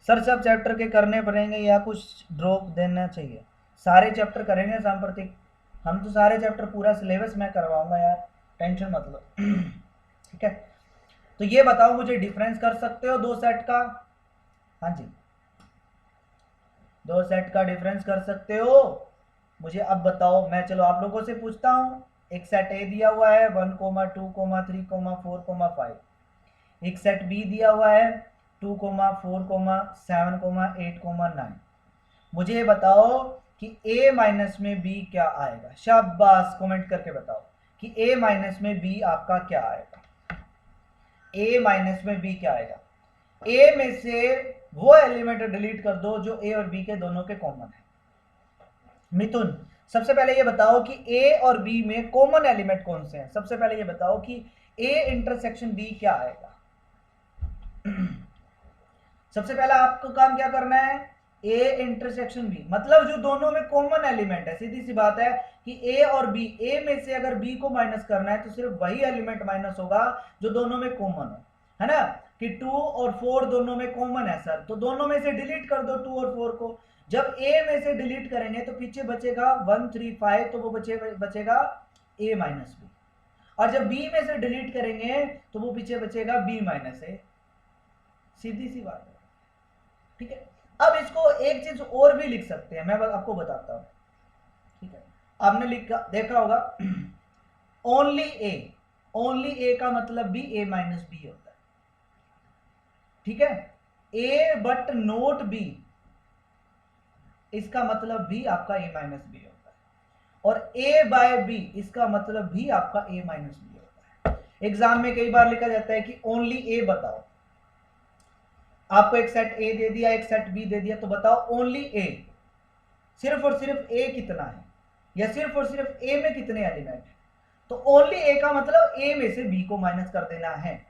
सर सब चैप्टर के करने पड़ेंगे या कुछ ड्रॉप देना चाहिए? सारे चैप्टर करेंगे सांप्रतिक, हम तो सारे चैप्टर पूरा सिलेबस मैं करवाऊंगा यार, टेंशन मत लो। ठीक है, तो ये बताओ मुझे, डिफरेंस कर सकते हो दो सेट का? हाँ जी, दो सेट का डिफरेंस कर सकते हो? मुझे अब बताओ, मैं चलो आप लोगों से पूछता हूँ। एक सेट ए दिया हुआ है 1, 2, 3, 4, 5। एक सेट बी दिया हुआ है 2, 4, 7, 8, 9। मुझे ये बताओ कि a माइनस में b क्या आएगा? शाबाश, कमेंट करके बताओ कि a माइनस में b आपका क्या आएगा। a माइनस में b क्या आएगा? a में से वो एलिमेंट डिलीट कर दो जो a और b के दोनों के कॉमन है। मिथुन, सबसे पहले ये बताओ कि a और b में कॉमन एलिमेंट कौन से हैं? सबसे पहले ये बताओ कि a इंटरसेक्शन b क्या आएगा। सबसे पहला आपको काम क्या करना है? a इंटरसेक्शन b, मतलब जो दोनों में कॉमन एलिमेंट है। सीधी सी बात है कि a और b, a में से अगर b को माइनस करना है तो सिर्फ वही एलिमेंट माइनस होगा जो दोनों में कॉमन हो, है ना? कि 2 और 4 दोनों में कॉमन है सर, तो दोनों में से डिलीट कर दो 2 और 4 को। जब a में से डिलीट करेंगे तो पीछे बचेगा 1, 3, 5, तो वो बचेगा a माइनस बी। और जब b में से डिलीट करेंगे तो वो पीछे बचेगा b माइनस ए। सीधी सी बात है। ठीक है, अब इसको एक चीज और भी लिख सकते हैं, मैं आपको बताता हूं, ठीक है। आपने देखा होगा ओनली ए, ओनली ए का मतलब भी ए माइनस बी होता है, ठीक है। ए बट नोट बी, इसका मतलब भी आपका ए माइनस बी होता है। और ए बाय बी, इसका मतलब भी आपका ए माइनस बी होता है। एग्जाम में कई बार लिखा जाता है कि ओनली ए बताओ, आपको एक सेट ए दे दिया, एक सेट बी दे दिया, तो बताओ ओनली ए, सिर्फ और सिर्फ ए कितना है, या सिर्फ और सिर्फ ए में कितने एलिमेंट है। तो ओनली ए का मतलब ए में से बी को माइनस कर देना है,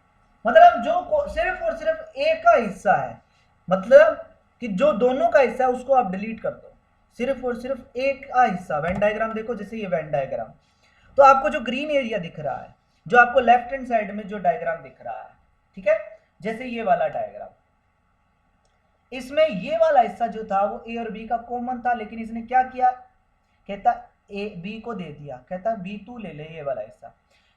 मतलब जो सिर्फ और सिर्फ ए का हिस्सा है, मतलब कि जो दोनों का हिस्सा है उसको आप डिलीट कर दो, सिर्फ और सिर्फ ए का हिस्सा। वेन डायग्राम देखो, जैसे ये वेन डायग्राम, तो आपको जो ग्रीन एरिया दिख रहा है, जो आपको लेफ्ट हैंड साइड में जो डायग्राम दिख रहा है, ठीक है, जैसे ये वाला डायग्राम, इसमें ये वाला हिस्सा जो था वो ए और बी का कॉमन था, लेकिन इसने क्या किया, कहता ए बी को दे दिया, कहता बी तू ले ले ये वाला हिस्सा।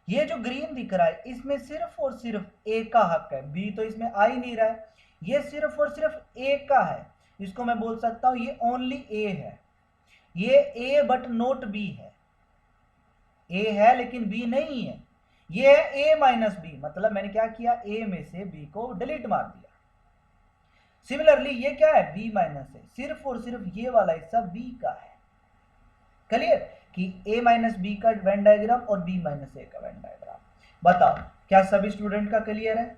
ये जो ग्रीन दिख रहा है इसमें सिर्फ और सिर्फ ए का हक है, बी तो इसमें आ ही नहीं रहा है, ये सिर्फ और सिर्फ ए का है। इसको मैं बोल सकता हूं ये ओनली ए है, ये ए बट नोट बी है, ए है लेकिन बी नहीं है, ये है ए माइनस बी, मतलब मैंने क्या किया, ए में से बी को डिलीट मार दिया। सिमिलरली ये क्या है, बी माइनस है, सिर्फ और सिर्फ ये वाला हिस्सा बी का है। क्लियर कि ए माइनस बी का वेन डायग्राम और बी माइनस ए का वेन डायग्राम। बताओ क्या सभी स्टूडेंट का क्लियर है?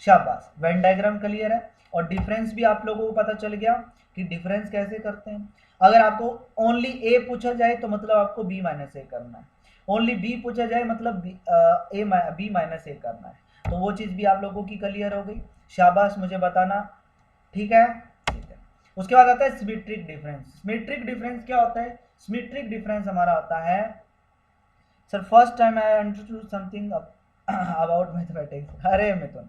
शाबाश, वेन डायग्राम क्लियर है, और डिफरेंस भी आप लोगों को पता चल गया कि डिफरेंस कैसे करते हैं। अगर आपको ओनली ए पूछा जाए तो मतलब आपको बी माइनस ए करना है, ओनली बी पूछा जाए मतलब बी माइनस ए करना है, तो वो चीज़ भी आप लोगों की क्लियर हो गई। शाबाश, मुझे बताना, ठीक है, ठीक है। उसके बाद आता है सिमेट्रिक डिफरेंस। सिमेट्रिक डिफरेंस क्या होता है? सिमेट्रिक डिफरेंस हमारा होता है, sir first time I understood something about mathematics. अरे मिथुन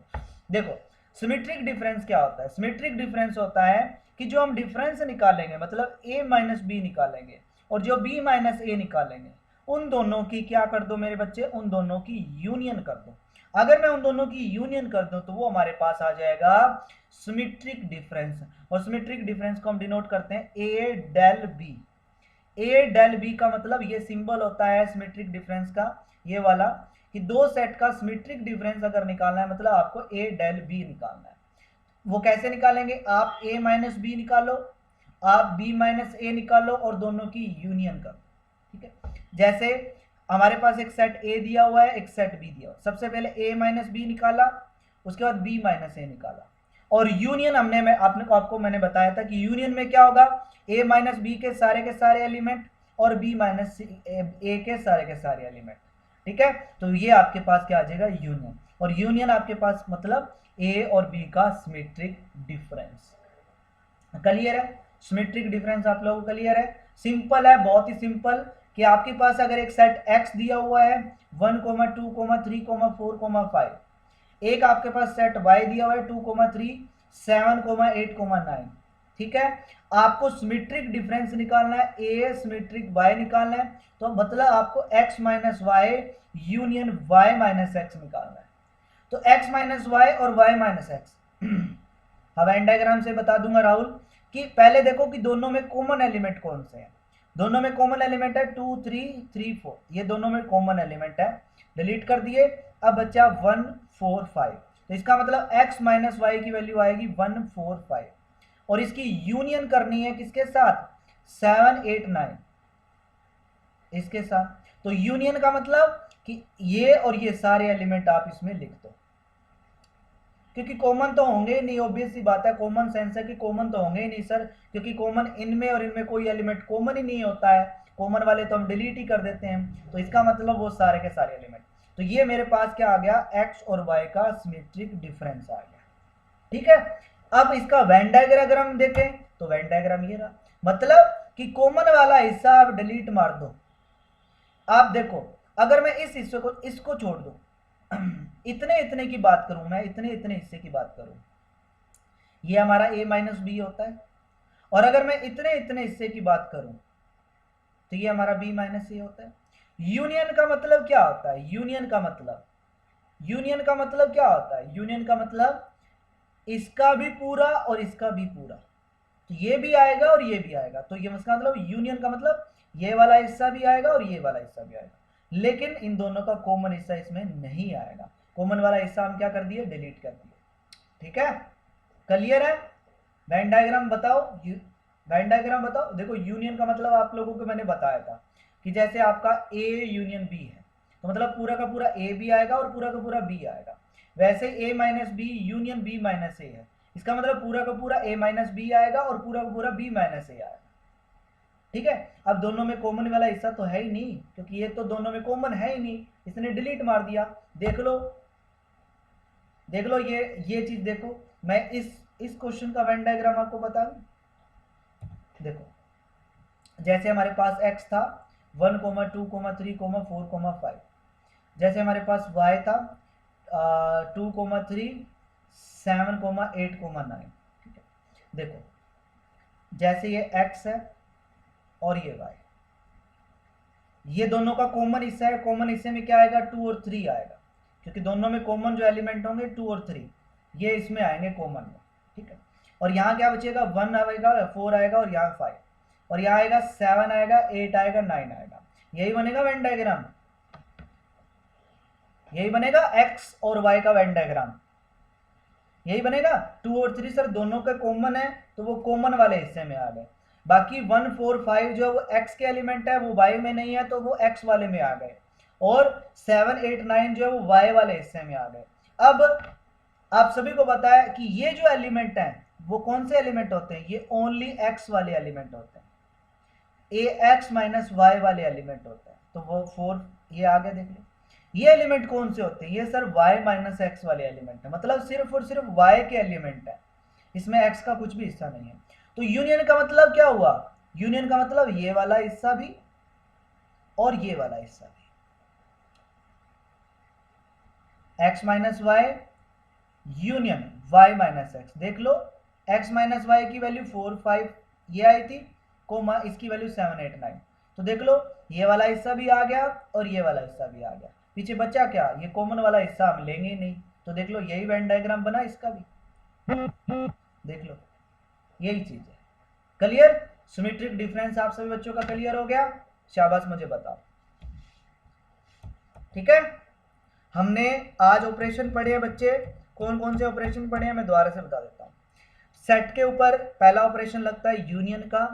देखो, सिमेट्रिक डिफरेंस क्या होता है? सिमेट्रिक डिफरेंस होता है कि जो हम डिफरेंस निकालेंगे, मतलब a माइनस बी निकालेंगे और जो b माइनस ए निकालेंगे, उन दोनों की क्या कर दो मेरे बच्चे, उन दोनों की यूनियन कर दो। अगर मैं उन दोनों की यूनियन कर दूं तो वो हमारे पास आ जाएगा सिमेट्रिक डिफरेंस, और सिमेट्रिक डिफरेंस को हम डिनोट करते हैं a del b। a del b का मतलब ये सिंबल होता है सिमेट्रिक डिफरेंस का, ये वाला, कि दो सेट का सिमेट्रिक डिफरेंस अगर निकालना है मतलब आपको a डेल b निकालना है। वो कैसे निकालेंगे? आप a माइनस बी निकालो, आप b माइनस ए निकालो और दोनों की यूनियन करो, ठीक है। जैसे हमारे पास एक सेट a दिया हुआ है, एक सेट b दिया हुआ है, सबसे पहले a माइनस बी निकाला, उसके बाद b माइनस ए निकाला, और यूनियन आपको मैंने बताया था कि यूनियन में क्या होगा, a माइनस बी के सारे एलिमेंट और b माइनस ए के सारे एलिमेंट, ठीक है। तो ये आपके पास क्या आ जाएगा, यूनियन, और यूनियन आपके पास मतलब a और b का सिमेट्रिक डिफरेंस। क्लियर है? सिमेट्रिक डिफरेंस आप लोगों को क्लियर है? सिंपल है, बहुत ही सिंपल, कि आपके पास अगर एक सेट x दिया हुआ है 1, 2, 3, 4, 5, एक आपके पास सेट y दिया हुआ है 2, 3, 7, 8, 9, ठीक है। आपको सिमेट्रिक डिफरेंस निकालना है, a सिमेट्रिक y निकालना है, तो मतलब आपको x minus y union y minus x निकालना है। तो x माइनस वाई और y माइनस एक्स, अब वेन डायग्राम से बता दूंगा राहुल, कि पहले देखो कि दोनों में कॉमन एलिमेंट कौन से हैं। दोनों में कॉमन एलिमेंट है 2, 3, 3, 4, ये दोनों में कॉमन एलिमेंट है, डिलीट कर दिए। अब बच्चा 1, 4, 5, तो इसका मतलब x माइनस वाई की वैल्यू आएगी 1, 4, 5, और इसकी यूनियन करनी है किसके साथ, 7, 8, 9, इसके साथ। तो यूनियन का मतलब कि ये और ये सारे एलिमेंट आप इसमें लिख दो, क्योंकि कॉमन तो होंगे ही नहीं, ऑब्वियस सी बात है, कॉमन सेंस है कि कॉमन तो होंगे ही नहीं सर, क्योंकि कॉमन इनमें और इनमें कोई एलिमेंट कॉमन ही नहीं होता है, कॉमन वाले तो हम डिलीट ही कर देते हैं, तो इसका मतलब वो सारे के सारे एलिमेंट। तो ये मेरे पास क्या आ गया, x और y का सिमेट्रिक डिफरेंस आ गया, ठीक है। अब इसका वेन डायग्राम अगर हम देखें तो वेन डायग्राम ये रहा, मतलब कि कॉमन वाला हिस्सा आप डिलीट मार दो। आप देखो, अगर मैं इस हिस्से को, इसको छोड़ दूं, इतने इतने की बात करूं, मैं इतने इतने हिस्से की बात करूं, ये हमारा a माइनस बी होता है, और अगर मैं इतने इतने हिस्से की बात करूं तो ये हमारा b माइनस ए होता है। यूनियन का मतलब क्या होता है? यूनियन का मतलब क्या होता है? यूनियन का मतलब इसका भी पूरा और इसका भी पूरा, तो ये भी आएगा और ये भी आएगा, तो ये इसका मतलब यूनियन का मतलब ये वाला हिस्सा भी आएगा और ये वाला हिस्सा भी आएगा, लेकिन इन दोनों का कॉमन हिस्सा इसमें नहीं आएगा। कॉमन वाला हिस्सा हम क्या कर दिए, डिलीट कर दिए। ठीक है, क्लियर है? वेन डायग्राम बताओ, वेन डायग्राम बताओ। देखो यूनियन का मतलब आप लोगों को मैंने बताया था कि जैसे आपका ए यूनियन बी है, तो मतलब पूरा का पूरा ए भी आएगा और पूरा का पूरा बी आएगा। वैसे A minus B union B minus A है, इसका मतलब पूरा का पूरा ए माइनस बी आएगा और पूरा का पूरा बी माइनस ए आएगा। ठीक है, अब दोनों में कॉमन वाला हिस्सा तो है ही नहीं, क्योंकि ये तो दोनों में कॉमन है ही नहीं, इसने डिलीट मार दिया। देख लो, देख लो, ये चीज देखो, मैं इस क्वेश्चन का वेन डायग्राम आपको बता दूं। देखो, जैसे हमारे पास x था 1, 2, 3, 4, 5, जैसे हमारे पास y था 2, 3, 7, 8, 9। ठीक है, देखो जैसे ये x है और ये y, ये दोनों का कॉमन हिस्सा है। कॉमन हिस्से में क्या आएगा, 2 और 3 आएगा, क्योंकि दोनों में कॉमन जो एलिमेंट होंगे 2 और 3 ये इसमें आएंगे कॉमन में। ठीक है, और यहाँ क्या बचेगा, 1 आएगा, 4 आएगा और यहाँ 5, और यहाँ आएगा 7 आएगा, 8 आएगा, 9 आएगा। यही बनेगा वेन डायग्राम, यही बनेगा x और y का वेन डायग्राम, यही बनेगा। 2 और 3 सर दोनों का कॉमन है, तो वो कॉमन वाले हिस्से में आ गए। बाकी 1, 4, 5 जो वो x के एलिमेंट है वो y में नहीं है, तो वो x वाले में आ गए, और 7, 8, 9 जो है वो y वाले हिस्से में आ गए। अब आप सभी को पता है कि ये जो एलिमेंट हैं वो कौन से एलिमेंट होते हैं, ये ओनली x वाले एलिमेंट होते हैं, ax माइनस y वाले एलिमेंट होते हैं। तो वो 4 ये आ गया, देख लो। ये एलिमेंट कौन से होते हैं, ये सर y माइनस एक्स वाले एलिमेंट है, मतलब सिर्फ और सिर्फ y के एलिमेंट है, इसमें x का कुछ भी हिस्सा नहीं है। तो यूनियन का मतलब क्या हुआ, यूनियन का मतलब ये वाला हिस्सा भी और ये वाला हिस्सा भी, x minus y union y minus x. देख लो, x माइनस वाई की वैल्यू 4, 5 ये आई थी, कोमा इसकी वैल्यू 7, 8, 9। तो देख लो, ये वाला हिस्सा भी आ गया और ये वाला हिस्सा भी आ गया, पीछे बचा क्या, ये कॉमन वाला हिस्सा हम लेंगे ही नहीं। तो देख लो, यही वेन डायग्राम बना इसका भी, देख लो यही चीज है। क्लियर? सिमेट्रिक डिफरेंस आप सभी बच्चों का क्लियर हो गया? शाबाश, मुझे बताओ। ठीक है, हमने आज ऑपरेशन पढ़े हैं बच्चे। कौन कौन से ऑपरेशन पढ़े हैं मैं दोबारा से बता देता हूँ। सेट के ऊपर पहला ऑपरेशन लगता है यूनियन का,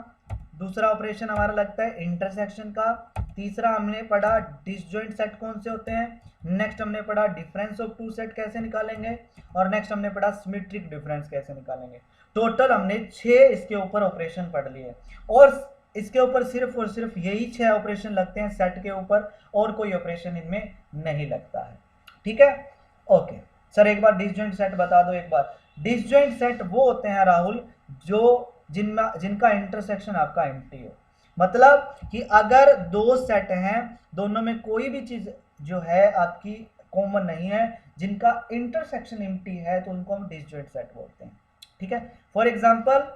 दूसरा ऑपरेशन हमारा लगता है इंटरसेक्शन का, तीसरा हमने पढ़ा डिसजॉइंट सेट कौन से होते हैं, नेक्स्ट हमने पढ़ा डिफरेंस ऑफ टू सेट कैसे निकालेंगे, और नेक्स्ट हमने पढ़ा सिमेट्रिक डिफरेंस कैसे निकालेंगे। टोटल हमने 6 इसके ऊपर ऑपरेशन पढ़ लिए, और इसके ऊपर सिर्फ और सिर्फ यही 6 ऑपरेशन लगते हैं सेट के ऊपर, और कोई ऑपरेशन इनमें नहीं लगता है। ठीक है, ओके सर, एक बार डिसजॉइंट सेट बता दो एक बार। डिसजॉइंट सेट वो होते हैं राहुल जो जिनका इंटरसेक्शन आपका एम्प्टी हो, मतलब कि अगर दो सेट हैं, दोनों में कोई भी चीज जो है आपकी कॉमन नहीं है, जिनका इंटरसेक्शन एम्प्टी है, तो उनको हम डिसजॉइंट सेट बोलते हैं। ठीक है, for example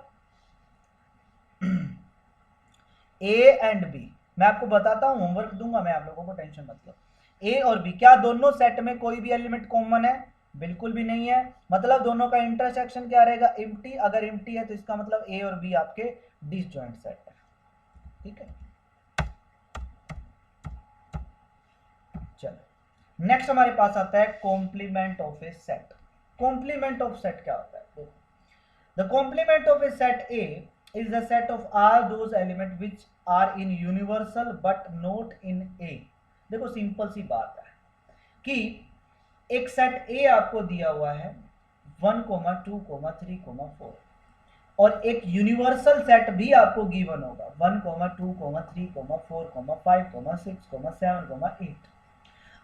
A and B, मैं आपको बताता हूं, होमवर्क दूंगा मैं आप लोगों को, टेंशन मत लो। ए और बी, क्या दोनों सेट में कोई भी एलिमेंट कॉमन है? बिल्कुल भी नहीं है, मतलब दोनों का इंटरसेक्शन क्या रहेगा, एम्प्टी। अगर एम्प्टी है तो इसका मतलब ए और बी आपके डिसजॉइंट सेट है। ठीक है, चलो नेक्स्ट हमारे पास आता है complement of a set. Complement of set क्या होता है, देखो, the complement of a set A is the set of all those elements which are in universal but not in A। देखो सिंपल सी बात है कि एक सेट A आपको दिया हुआ है 1, 2, 3, 4, और एक यूनिवर्सल सेट भी आपको गिवन होगा 1, 2, 3, 4, 5, 6, 7, 8।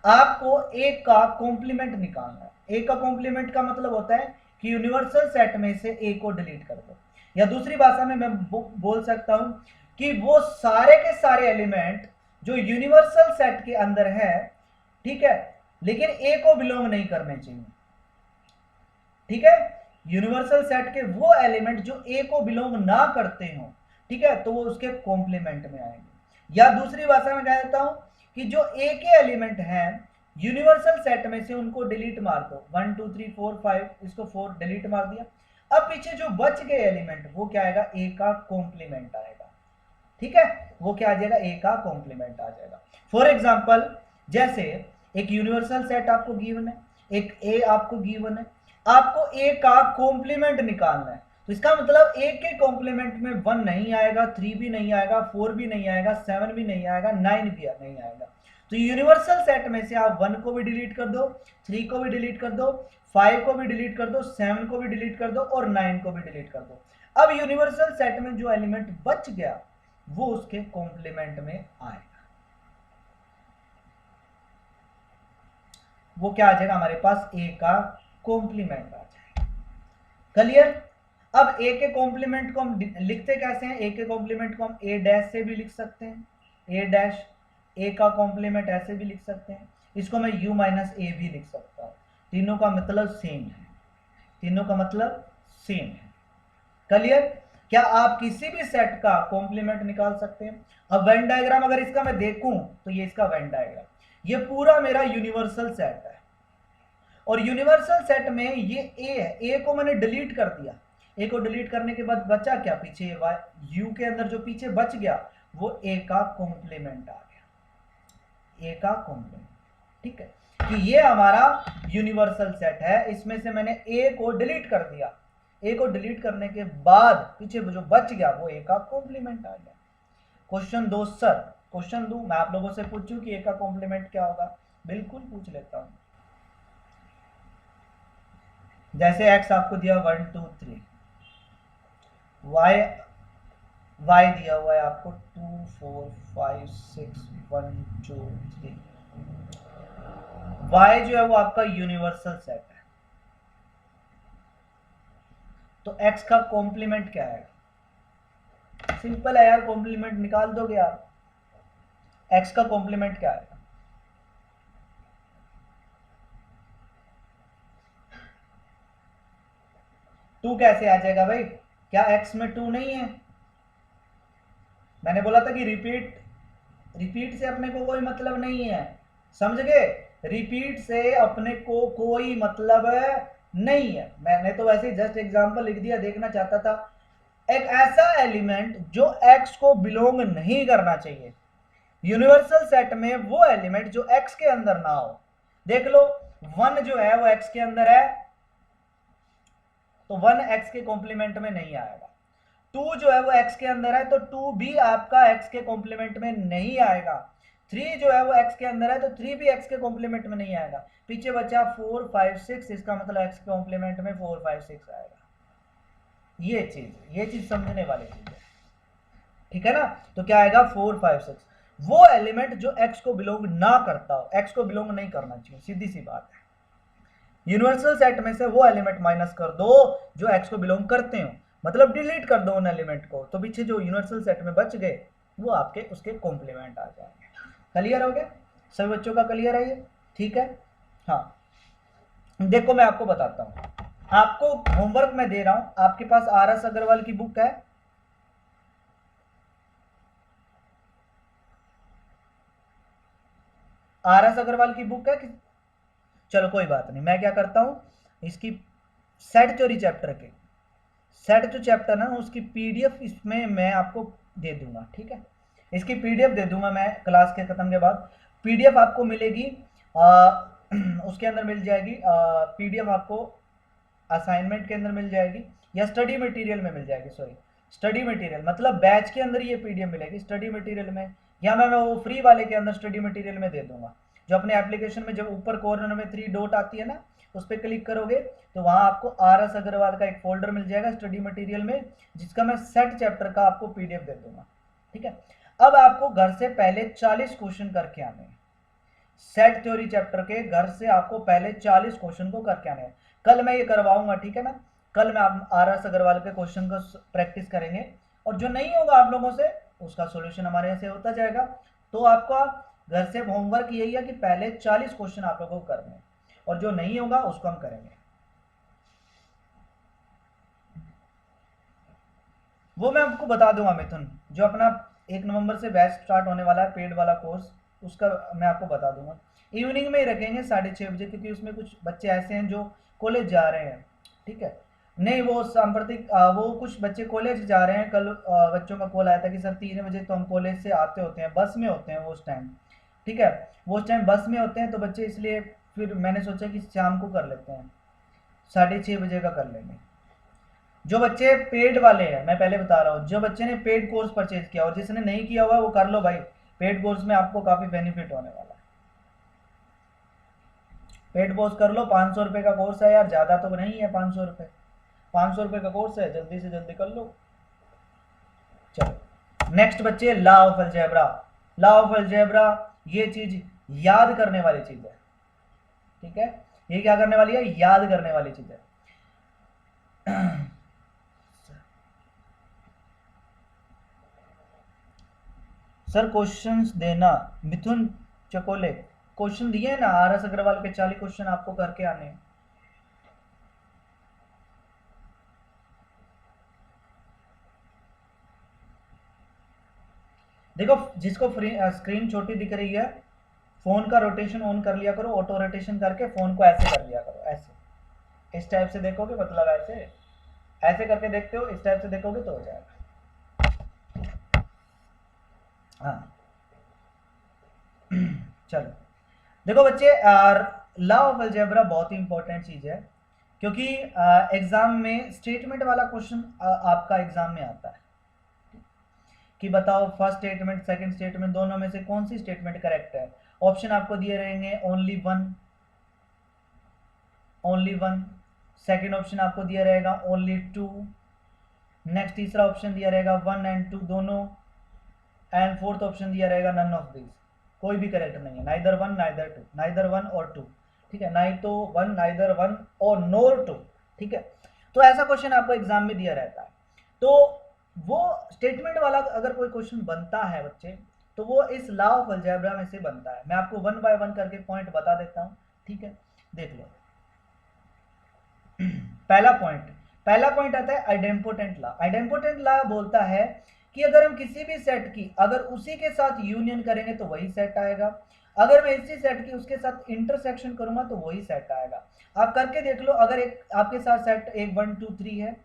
आपको A का कॉम्प्लीमेंट निकालना है। A का कॉम्प्लीमेंट का मतलब होता है कि यूनिवर्सल सेट में से A को डिलीट कर दो, या दूसरी भाषा में मैं बोल सकता हूं कि वो सारे के सारे एलिमेंट जो यूनिवर्सल सेट के अंदर है, ठीक है, लेकिन ए को बिलोंग नहीं करने चाहिए। ठीक है, यूनिवर्सल सेट के वो एलिमेंट जो ए को बिलोंग ना करते हो, ठीक है, तो वो उसके कॉम्प्लीमेंट में आएंगे। या दूसरी भाषा में कह देता हूं कि जो ए के एलिमेंट हैं यूनिवर्सल सेट में से उनको डिलीट मार दो, 1, 2, 3, 4, 5, इसको 4 डिलीट मार दिया, अब पीछे जो बच गए एलिमेंट वो क्या आएगा, ए का कॉम्प्लीमेंट आएगा, ठीक है, वो क्या आ जाएगा, ए का कॉम्प्लीमेंट आ जाएगा। फॉर एग्जांपल जैसे एक यूनिवर्सल सेट आपको गिवन है, एक ए आपको गिवन है, आपको ए का कॉम्प्लीमेंट निकालना है, तो इसका मतलब ए के कॉम्प्लीमेंट में 1 नहीं आएगा, 3 भी नहीं आएगा, 4 भी नहीं आएगा, 7 भी नहीं आएगा, 9 भी नहीं आएगा। तो यूनिवर्सल सेट में से आप 1 को भी डिलीट कर दो, 3 को भी डिलीट कर दो, 5 को भी डिलीट कर दो, 7 को भी डिलीट कर दो और 9 को भी डिलीट कर दो। अब यूनिवर्सल सेट में जो एलिमेंट बच गया वो उसके कॉम्प्लीमेंट में आएगा, वो क्या आ जाएगा हमारे पास, ए का कॉम्प्लीमेंट आ जाएगा। क्लियर। अब ए के कॉम्प्लीमेंट को हम लिखते कैसे हैं, ए के कॉम्प्लीमेंट को हम ए डैश से भी लिख सकते हैं, ए डैश, ए का कॉम्प्लीमेंट ऐसे भी लिख सकते हैं, इसको मैं u माइनस ए भी लिख सकता हूं, तीनों का मतलब सेम है, तीनों का मतलब सेम है। क्लियर। क्या आप किसी भी सेट का कॉम्प्लीमेंट निकाल सकते हैं। अब वेन डायग्राम अगर इसका मैं देखूं तो ये इसका वेन डायग्राम, ये पूरा मेरा यूनिवर्सल सेट है और यूनिवर्सल सेट में ये ए है, ए को मैंने डिलीट कर दिया, ए को डिलीट करने के बाद बचा क्या, पीछे यू के अंदर जो पीछे बच गया वो ए का कॉम्प्लीमेंट आ गया, ए का कॉम्प्लीमेंट, ठीक है, कि ये हमारा यूनिवर्सल सेट है, इसमें से मैंने ए को डिलीट कर दिया, ए को डिलीट करने के बाद पीछे जो बच गया वो ए का कॉम्प्लीमेंट आ गया। क्वेश्चन दो सर, क्वेश्चन दो, मैं आप लोगों से पूछूं कि ए का कॉम्प्लीमेंट क्या होगा, बिल्कुल पूछ लेता हूं। जैसे x आपको दिया 1 2 3, y दिया हुआ है आपको 2 4 5 6 1 2 3, y जो है वो आपका यूनिवर्सल सेट है, तो x का कॉम्प्लीमेंट क्या है, सिंपल है यार, कॉम्प्लीमेंट निकाल दोगे आप, x का कॉम्प्लीमेंट क्या है, टू कैसे आ जाएगा भाई, क्या x में 2 नहीं है, मैंने बोला था कि रिपीट से अपने को कोई मतलब नहीं है, समझ गए, रिपीट से अपने को कोई मतलब नहीं है, मैंने तो वैसे जस्ट एग्जांपल लिख दिया, देखना चाहता था एक ऐसा एलिमेंट जो x को बिलोंग नहीं करना चाहिए, यूनिवर्सल सेट में वो एलिमेंट जो x के अंदर ना हो, देख लो 1 जो है वो x के अंदर है तो 1 x के कॉम्प्लीमेंट में नहीं आएगा, 2 जो है वो x के अंदर है तो 2 भी आपका x के कॉम्प्लीमेंट में नहीं आएगा, 3 जो है वो x के अंदर है तो 3 भी x के कॉम्प्लीमेंट में नहीं आएगा, पीछे बचा 4 5 6, इसका मतलब x के कॉम्प्लीमेंट में 4 5 6 आएगा। ये चीज समझने वाली चीज है, ठीक है ना, तो क्या आएगा 4 5 6, वो एलिमेंट जो x को बिलोंग ना करता हो, x को बिलोंग नहीं करना चाहिए, सीधी सी बात है, यूनिवर्सल सेट में से वो एलिमेंट माइनस कर दो जो x को बिलोंग करते हो, मतलब डिलीट कर दो उन एलिमेंट को, तो पीछे जो यूनिवर्सल सेट में बच गए वो आपके उसके कॉम्प्लीमेंट आ जाएंगे। क्लियर हो गया, सभी बच्चों का क्लियर है ये, ठीक है। हाँ देखो मैं आपको बताता हूं, आपको होमवर्क में दे रहा हूं, आपके पास RS अग्रवाल की बुक है, RS अग्रवाल की बुक है कि, चलो कोई बात नहीं, मैं क्या करता हूं, इसकी सेट थ्योरी चैप्टर के सेट जो चैप्टर ना उसकी पीडीएफ इसमें मैं आपको दे दूंगा, ठीक है, इसकी पीडीएफ दे दूंगा मैं क्लास के खत्म के बाद, पीडीएफ आपको मिलेगी, उसके अंदर मिल जाएगी, पीडीएफ आपको असाइनमेंट के अंदर मिल जाएगी या स्टडी मटेरियल में मिल जाएगी, सॉरी स्टडी मटेरियल मतलब बैच के अंदर ये पीडीएफ मिलेगी, स्टडी मटेरियल में या मैं वो फ्री वाले के अंदर स्टडी मटेरियल में दे दूंगा, जो अपने एप्लीकेशन में जब ऊपर कॉर्नर में 3 डॉट आती है ना उस पर क्लिक करोगे तो वहां आपको RS अग्रवाल का एक फोल्डर मिल जाएगा स्टडी मटेरियल में, जिसका मैं सेट चैप्टर का आपको पीडीएफ दे दूंगा, ठीक है। अब आपको घर से पहले 40 क्वेश्चन करके आने हैं, सेट थ्योरी चैप्टर के घर से आपको पहले 40 क्वेश्चन को करके आने हैं, कल मैं ये करवाऊंगा, ठीक है ना, कल मैं आप RS अग्रवाल के क्वेश्चन का प्रैक्टिस करेंगे और जो नहीं होगा आप लोगों से उसका सॉल्यूशन हमारे यहाँ से होता जाएगा, तो आपका घर से होमवर्क यही है कि पहले 40 क्वेश्चन आप लोगों को करने हैं और जो नहीं होगा उसको हम करेंगे, वो मैं आपको बता दूंगा मिथुन, जो अपना 1 नवंबर से बैच स्टार्ट होने वाला है पेड वाला कोर्स, उसका मैं आपको बता दूंगा, इवनिंग में ही रखेंगे 6:30 बजे, क्योंकि उसमें कुछ बच्चे ऐसे हैं जो कॉलेज जा रहे हैं, ठीक है, नहीं, वो सांप्रतिक वो कुछ बच्चे कॉलेज जा रहे हैं। कल बच्चों का कॉल आया था कि सर 3 बजे तो हम कॉलेज से आते होते हैं, बस में होते हैं वो उस टाइम। ठीक है, वो उस टाइम बस में होते हैं तो बच्चे, इसलिए फिर मैंने सोचा कि शाम को कर लेते हैं, 6:30 बजे का कर लेंगे। जो बच्चे पेड वाले हैं, मैं पहले बता रहा हूँ, जो बच्चे ने पेड कोर्स परचेज किया और जिसने नहीं किया हुआ वो कर लो भाई। पेड कोर्स में आपको काफ़ी बेनिफिट होने वाला है। पेड कोर्स कर लो, 500 रुपये का कोर्स है यार, ज़्यादा तो नहीं है 500 रुपये। 500 रुपये का कोर्स है, जल्दी से जल्दी कर लो। चलो नेक्स्ट बच्चे, law of algebra. Law of algebra ये चीज याद करने वाली चीज है। ठीक है, ये क्या करने वाली है? याद करने वाली चीज है। सर क्वेश्चंस देना, मिथुन चकोले। क्वेश्चन दिए ना, RS अग्रवाल के 40 क्वेश्चन आपको करके आने हैं। देखो जिसको स्क्रीन छोटी दिख रही है, फोन का रोटेशन ऑन कर लिया करो, ऑटो रोटेशन करके फोन को ऐसे कर लिया करो, ऐसे इस टाइप से देखोगे, मतलब ऐसे ऐसे करके देखते हो, इस टाइप से देखोगे तो हो जाएगा। हाँ चलो देखो बच्चे, लॉ ऑफ अलजेब्रा बहुत ही इंपॉर्टेंट चीज है, क्योंकि एग्जाम में स्टेटमेंट वाला क्वेश्चन आपका एग्जाम में आता है कि बताओ फर्स्ट स्टेटमेंट सेकंड स्टेटमेंट दोनों में से कौन सी स्टेटमेंट करेक्ट है। ऑप्शन आपको दिए रहेंगे only one, only one. Second option आपको दिया रहेगा ओनली टू। नेक्स्ट तीसरा ऑप्शन दिया रहेगा 1 and 2 दोनों। एंड फोर्थ ऑप्शन दिया रहेगा नन ऑफ दिस, कोई भी करेक्ट नहीं है, neither one neither two, neither one और टू। ठीक है, नाइ तो वन नाइदर वन और नोर टू। ठीक है, तो ऐसा क्वेश्चन आपको एग्जाम में दिया रहता है। तो वो स्टेटमेंट वाला अगर कोई क्वेश्चन बनता है बच्चे, तो वो इस लॉ ऑफ अलजेब्रा में से बनता है। मैं आपको 1 by 1 करके पॉइंट बता देता हूँ। ठीक है, देख लो। पहला पॉइंट आता है आइडेम्पोटेंट लॉ। आइडेम्पोटेंट लॉ बोलता है कि अगर हम किसी भी सेट की अगर उसी के साथ यूनियन करेंगे तो वही सेट आएगा, अगर मैं इसी सेट की उसके साथ इंटरसेक्शन करूंगा तो वही सेट आएगा। आप करके देख लो, अगर एक आपके साथ सेट एक 1 2 3 है,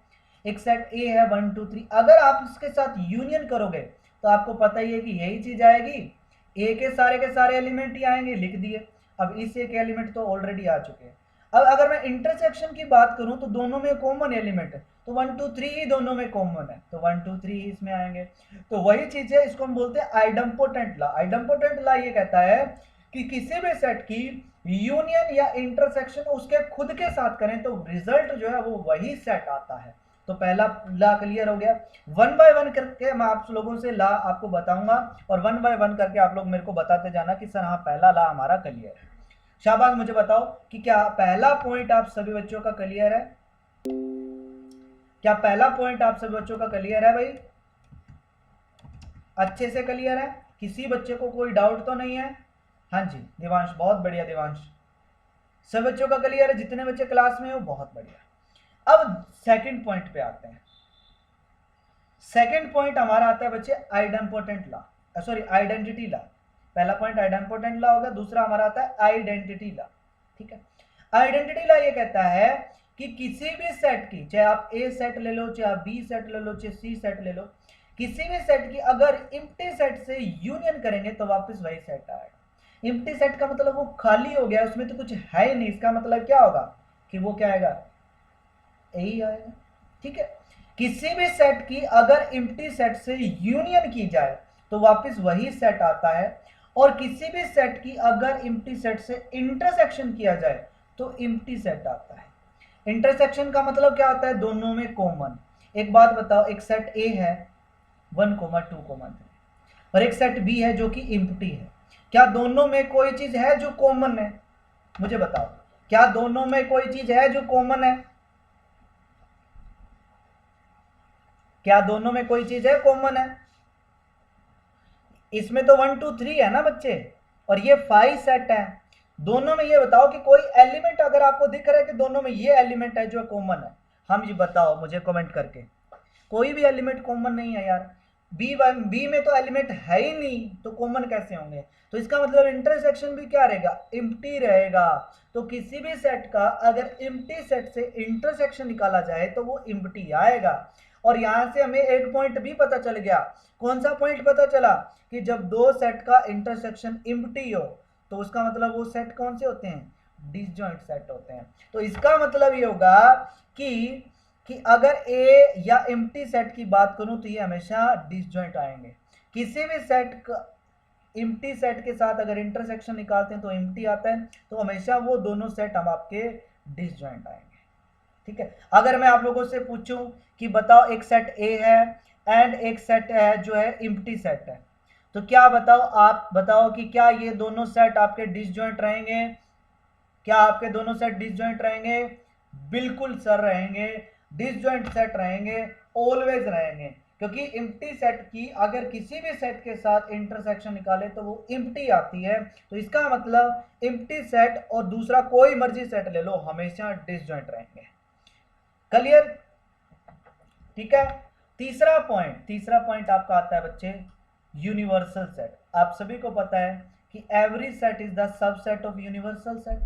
एक सेट ए है 1 2 3, अगर आप इसके साथ यूनियन करोगे तो आपको पता ही है कि यही चीज आएगी। ए के सारे एलिमेंट ही आएंगे, लिख दिए। अब इस एक एलिमेंट तो ऑलरेडी आ चुके हैं। अब अगर मैं इंटरसेक्शन की बात करूं तो दोनों में कॉमन एलिमेंट है, तो 1 2 3 ही दोनों में कॉमन है, तो 1 2 3 ही इसमें आएंगे। तो वही चीज है, इसको हम बोलते हैं आइडेम्पोटेंट लॉ। आइडेम्पोटेंट लॉ ये कहता है कि किसी भी सेट की यूनियन या इंटरसेक्शन उसके खुद के साथ करें तो रिजल्ट जो है वो वही सेट आता है। तो पहला लॉ क्लियर हो गया। 1 by 1 करके मैं आप लोगों से लॉ आपको बताऊंगा और 1 by 1 करके आप लोग मेरे को बताते जाना कि सर हाँ पहला लॉ हमारा क्लियर है। शाबाश, मुझे बताओ कि क्या पहला पॉइंट आप सभी बच्चों का क्लियर है? क्या पहला पॉइंट आप सभी बच्चों का क्लियर है भाई? अच्छे से क्लियर है? किसी बच्चे को कोई डाउट तो नहीं है? हाँ जी देवांश, बहुत बढ़िया देवांश, सब बच्चों का क्लियर है, जितने बच्चे क्लास में हो बहुत बढ़िया। अब सेकंड पॉइंट पे आते हैं। सेकंड पॉइंट हमारा आता है बच्चे idempotent law, sorry identity law. पहला पॉइंट आइडेम्पोटेंट लॉ हो गया, दूसरा हमारा आता है आइडेंटिटी लॉ। ठीक है, आइडेंटिटी लॉ ये कहता है कि किसी भी सेट की, चाहे आप ए सेट ले लो, चाहे आप बी सेट ले लो, चाहे सी सेट ले लो, किसी भी सेट की अगर इम्प्टी सेट से यूनियन करेंगे तो वापस वही सेट आएगा। इम्प्टी सेट का मतलब वो खाली हो गया, उसमें तो कुछ है ही नहीं, इसका मतलब क्या होगा कि वो क्या आएगा? यही आएगा। ठीक है, किसी भी सेट की अगर इम्प्टी सेट से यूनियन की जाए तो वापस वही सेट आता है, और किसी भी सेट की अगर इम्प्टी सेट से इंटरसेक्शन किया जाए तो इम्प्टी सेट आता है। इंटरसेक्शन का मतलब क्या होता है? दोनों में कॉमन। एक बात बताओ, एक सेट ए है 1, 2, 3 और एक सेट बी है जो कि इम्प्टी है, क्या दोनों में कोई चीज है जो कॉमन है? मुझे बताओ, क्या दोनों में कोई चीज है जो कॉमन है? क्या दोनों में कोई चीज है कॉमन है? इसमें तो 1 2 3 है ना बच्चे, और ये 5 सेट है। दोनों में ये बताओ कि कोई एलिमेंट अगर आपको दिख रहा है कि दोनों में ये एलिमेंट है जो कॉमन है, हम ये बताओ मुझे कमेंट करके। कोई भी एलिमेंट कॉमन नहीं है यार। बी में तो एलिमेंट है ही नहीं, तो कॉमन कैसे होंगे? तो इसका मतलब इंटरसेक्शन भी क्या रहेगा? एम्प्टी रहेगा। तो किसी भी सेट का अगर एम्प्टी सेट से इंटरसेक्शन निकाला जाए तो वो एम्प्टी आएगा। और यहां से हमें एक पॉइंट भी पता चल गया। कौन सा पॉइंट पता चला? कि जब दो सेट का इंटरसेक्शन एम्प्टी हो तो उसका मतलब वो सेट कौन से होते हैं? डिसजॉइंट सेट होते हैं। तो इसका मतलब ये होगा कि अगर ए या एम्प्टी सेट की बात करूं तो ये हमेशा डिसजॉइंट आएंगे। किसी भी सेट का एम्प्टी सेट के साथ अगर इंटरसेक्शन निकालते हैं तो एम्प्टी आता है, तो हमेशा वो दोनों सेट हम आपके डिसजॉइंट आएंगे। ठीक है। अगर मैं आप लोगों से पूछूं कि बताओ एक सेट ए है एंड एक सेट है जो है एम्प्टी सेट है, तो क्या बताओ, आप बताओ कि क्या ये दोनों सेट आपके डिसजॉइंट रहेंगे? क्या आपके दोनों सेट डिसजॉइंट रहेंगे? बिल्कुल सर रहेंगे, डिसजॉइंट सेट रहेंगे, ऑलवेज रहेंगे। क्योंकि एम्प्टी सेट की अगर किसी भी सेट के साथ इंटरसेक्शन निकाले तो वो एम्प्टी आती है। तो इसका मतलब एम्प्टी सेट और दूसरा कोई मर्जी सेट ले लो, हमेशा डिसजॉइंट रहेंगे। क्लियर? ठीक है। तीसरा पॉइंट आपका आता है बच्चे यूनिवर्सल सेट। आप सभी को पता है कि every set is the subset of universal set.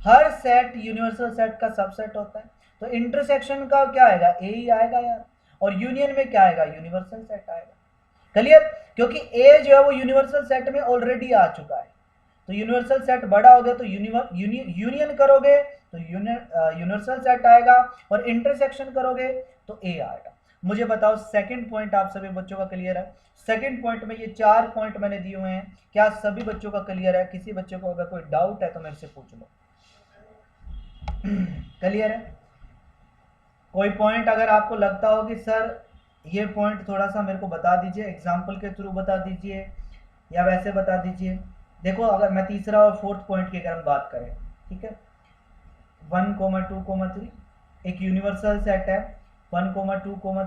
Her set universal set का सबसेट होता है। तो इंटरसेक्शन का क्या आएगा? ए ही आएगा यार। और यूनियन में क्या आएगा? यूनिवर्सल सेट आएगा। क्लियर? क्योंकि ए जो है वो यूनिवर्सल सेट में ऑलरेडी आ चुका है। तो यूनिवर्सल सेट बड़ा हो गया तो यूनियन करोगे तो यूनिवर्सल सेट आएगा, और इंटरसेक्शन करोगे तो ए आएगा। मुझे बताओ सेकंड पॉइंट आप सभी बच्चों का क्लियर है? सेकंड पॉइंट में ये 4 पॉइंट मैंने दिए हुए हैं, क्या सभी बच्चों का क्लियर है? किसी बच्चे को अगर कोई डाउट है तो मेरे से पूछ लो। क्लियर है? कोई पॉइंट अगर आपको लगता हो कि सर ये पॉइंट थोड़ा सा मेरे को बता दीजिए, एग्जाम्पल के थ्रू बता दीजिए या वैसे बता दीजिए। देखो अगर मैं तीसरा और फोर्थ पॉइंट की अगर हम बात करें, ठीक है, 1, 2, 3 एक यूनिवर्सल सेट है। 1, 2,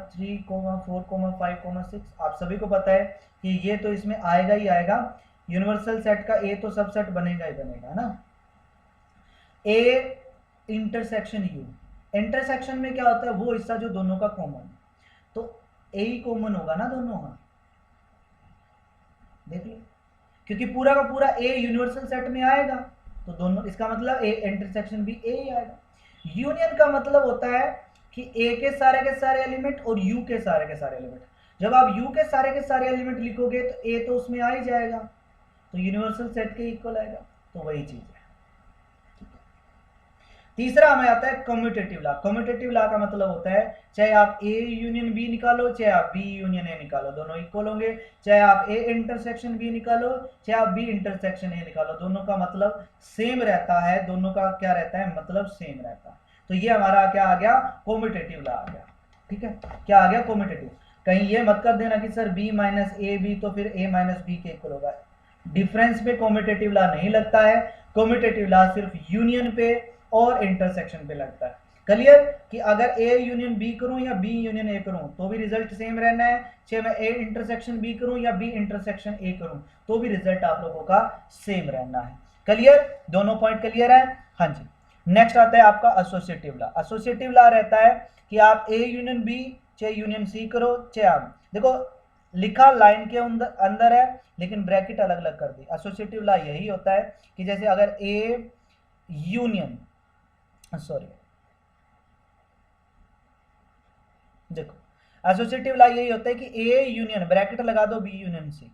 3, 4, 5, 6 आप सभी को पता है कि ये तो इसमें आएगा ही आएगा। यूनिवर्सल सेट का ए तो सबसेट बनेगा ही बनेगा, है ना। ए इंटरसेक्शन यू, इंटरसेक्शन में क्या होता है? वो हिस्सा जो दोनों का कॉमन है, तो ए ही कॉमन होगा ना दोनों का। देख लो, क्योंकि पूरा का पूरा ए यूनिवर्सल सेट में आएगा तो दोनों, इसका मतलब ए इंटरसेक्शन भी ए ही आएगा। यूनियन का मतलब होता है कि ए के सारे एलिमेंट और यू के सारे एलिमेंट। जब आप यू के सारे एलिमेंट लिखोगे तो ए तो उसमें आ ही जाएगा, तो यूनिवर्सल सेट के इक्वल आएगा। तो वही चीज है। तीसरा हमें आता है कम्यूटेटिव लॉ। कम्यूटेटिव लॉ का मतलब होता है चाहे आप ए यूनियन बी निकालो, चाहे आप बी यूनियन ए निकालो, दोनों इक्वल होंगे। चाहे आप ए इंटरसेक्शन बी निकालो, चाहे आप बी इंटरसेक्शन ए निकालो, दोनों का मतलब सेम रहता है। दोनों का क्या रहता है? मतलब सेम रहता है। तो ये हमारा क्या आ गया? कम्यूटेटिव लॉ आ गया। ठीक है, क्या आ गया? कम्यूटेटिव। कहीं ये मत कर देना कि sir B minus A B तो फिर ए माइनस बी के इक्वल होगा। डिफरेंस पे कम्यूटेटिव लॉ नहीं लगता है। कम्यूटेटिव लॉ सिर्फ यूनियन पे और इंटरसेक्शन पे लगता है। क्लियर? कि अगर ए यूनियन बी करूं या बी यूनियन ए करूं तो भी रिजल्ट सेम रहना है। चाहे मैं ए इंटरसेक्शन बी करूं या बी इंटरसेक्शन ए करूं तो भी रिजल्ट आप लोगों का सेम रहना है। क्लियर? दोनों पॉइंट क्लियर है? हाँ जी। नेक्स्ट आता है आपका एसोसिएटिव लॉ। एसोसिएटिव लॉ रहता है कि आप ए यूनियन बी चाहे यूनियन सी करो, चाहे आप देखो लिखा लाइन के अंदर है लेकिन ब्रैकेट अलग अलग कर दी। एसोसिएटिव लॉ यही होता है कि जैसे अगर ए यूनियन देखो एसोसिएटिव लॉ यही होता है कि ए यूनियन ब्रैकेट लगा दो बी यूनियन सी,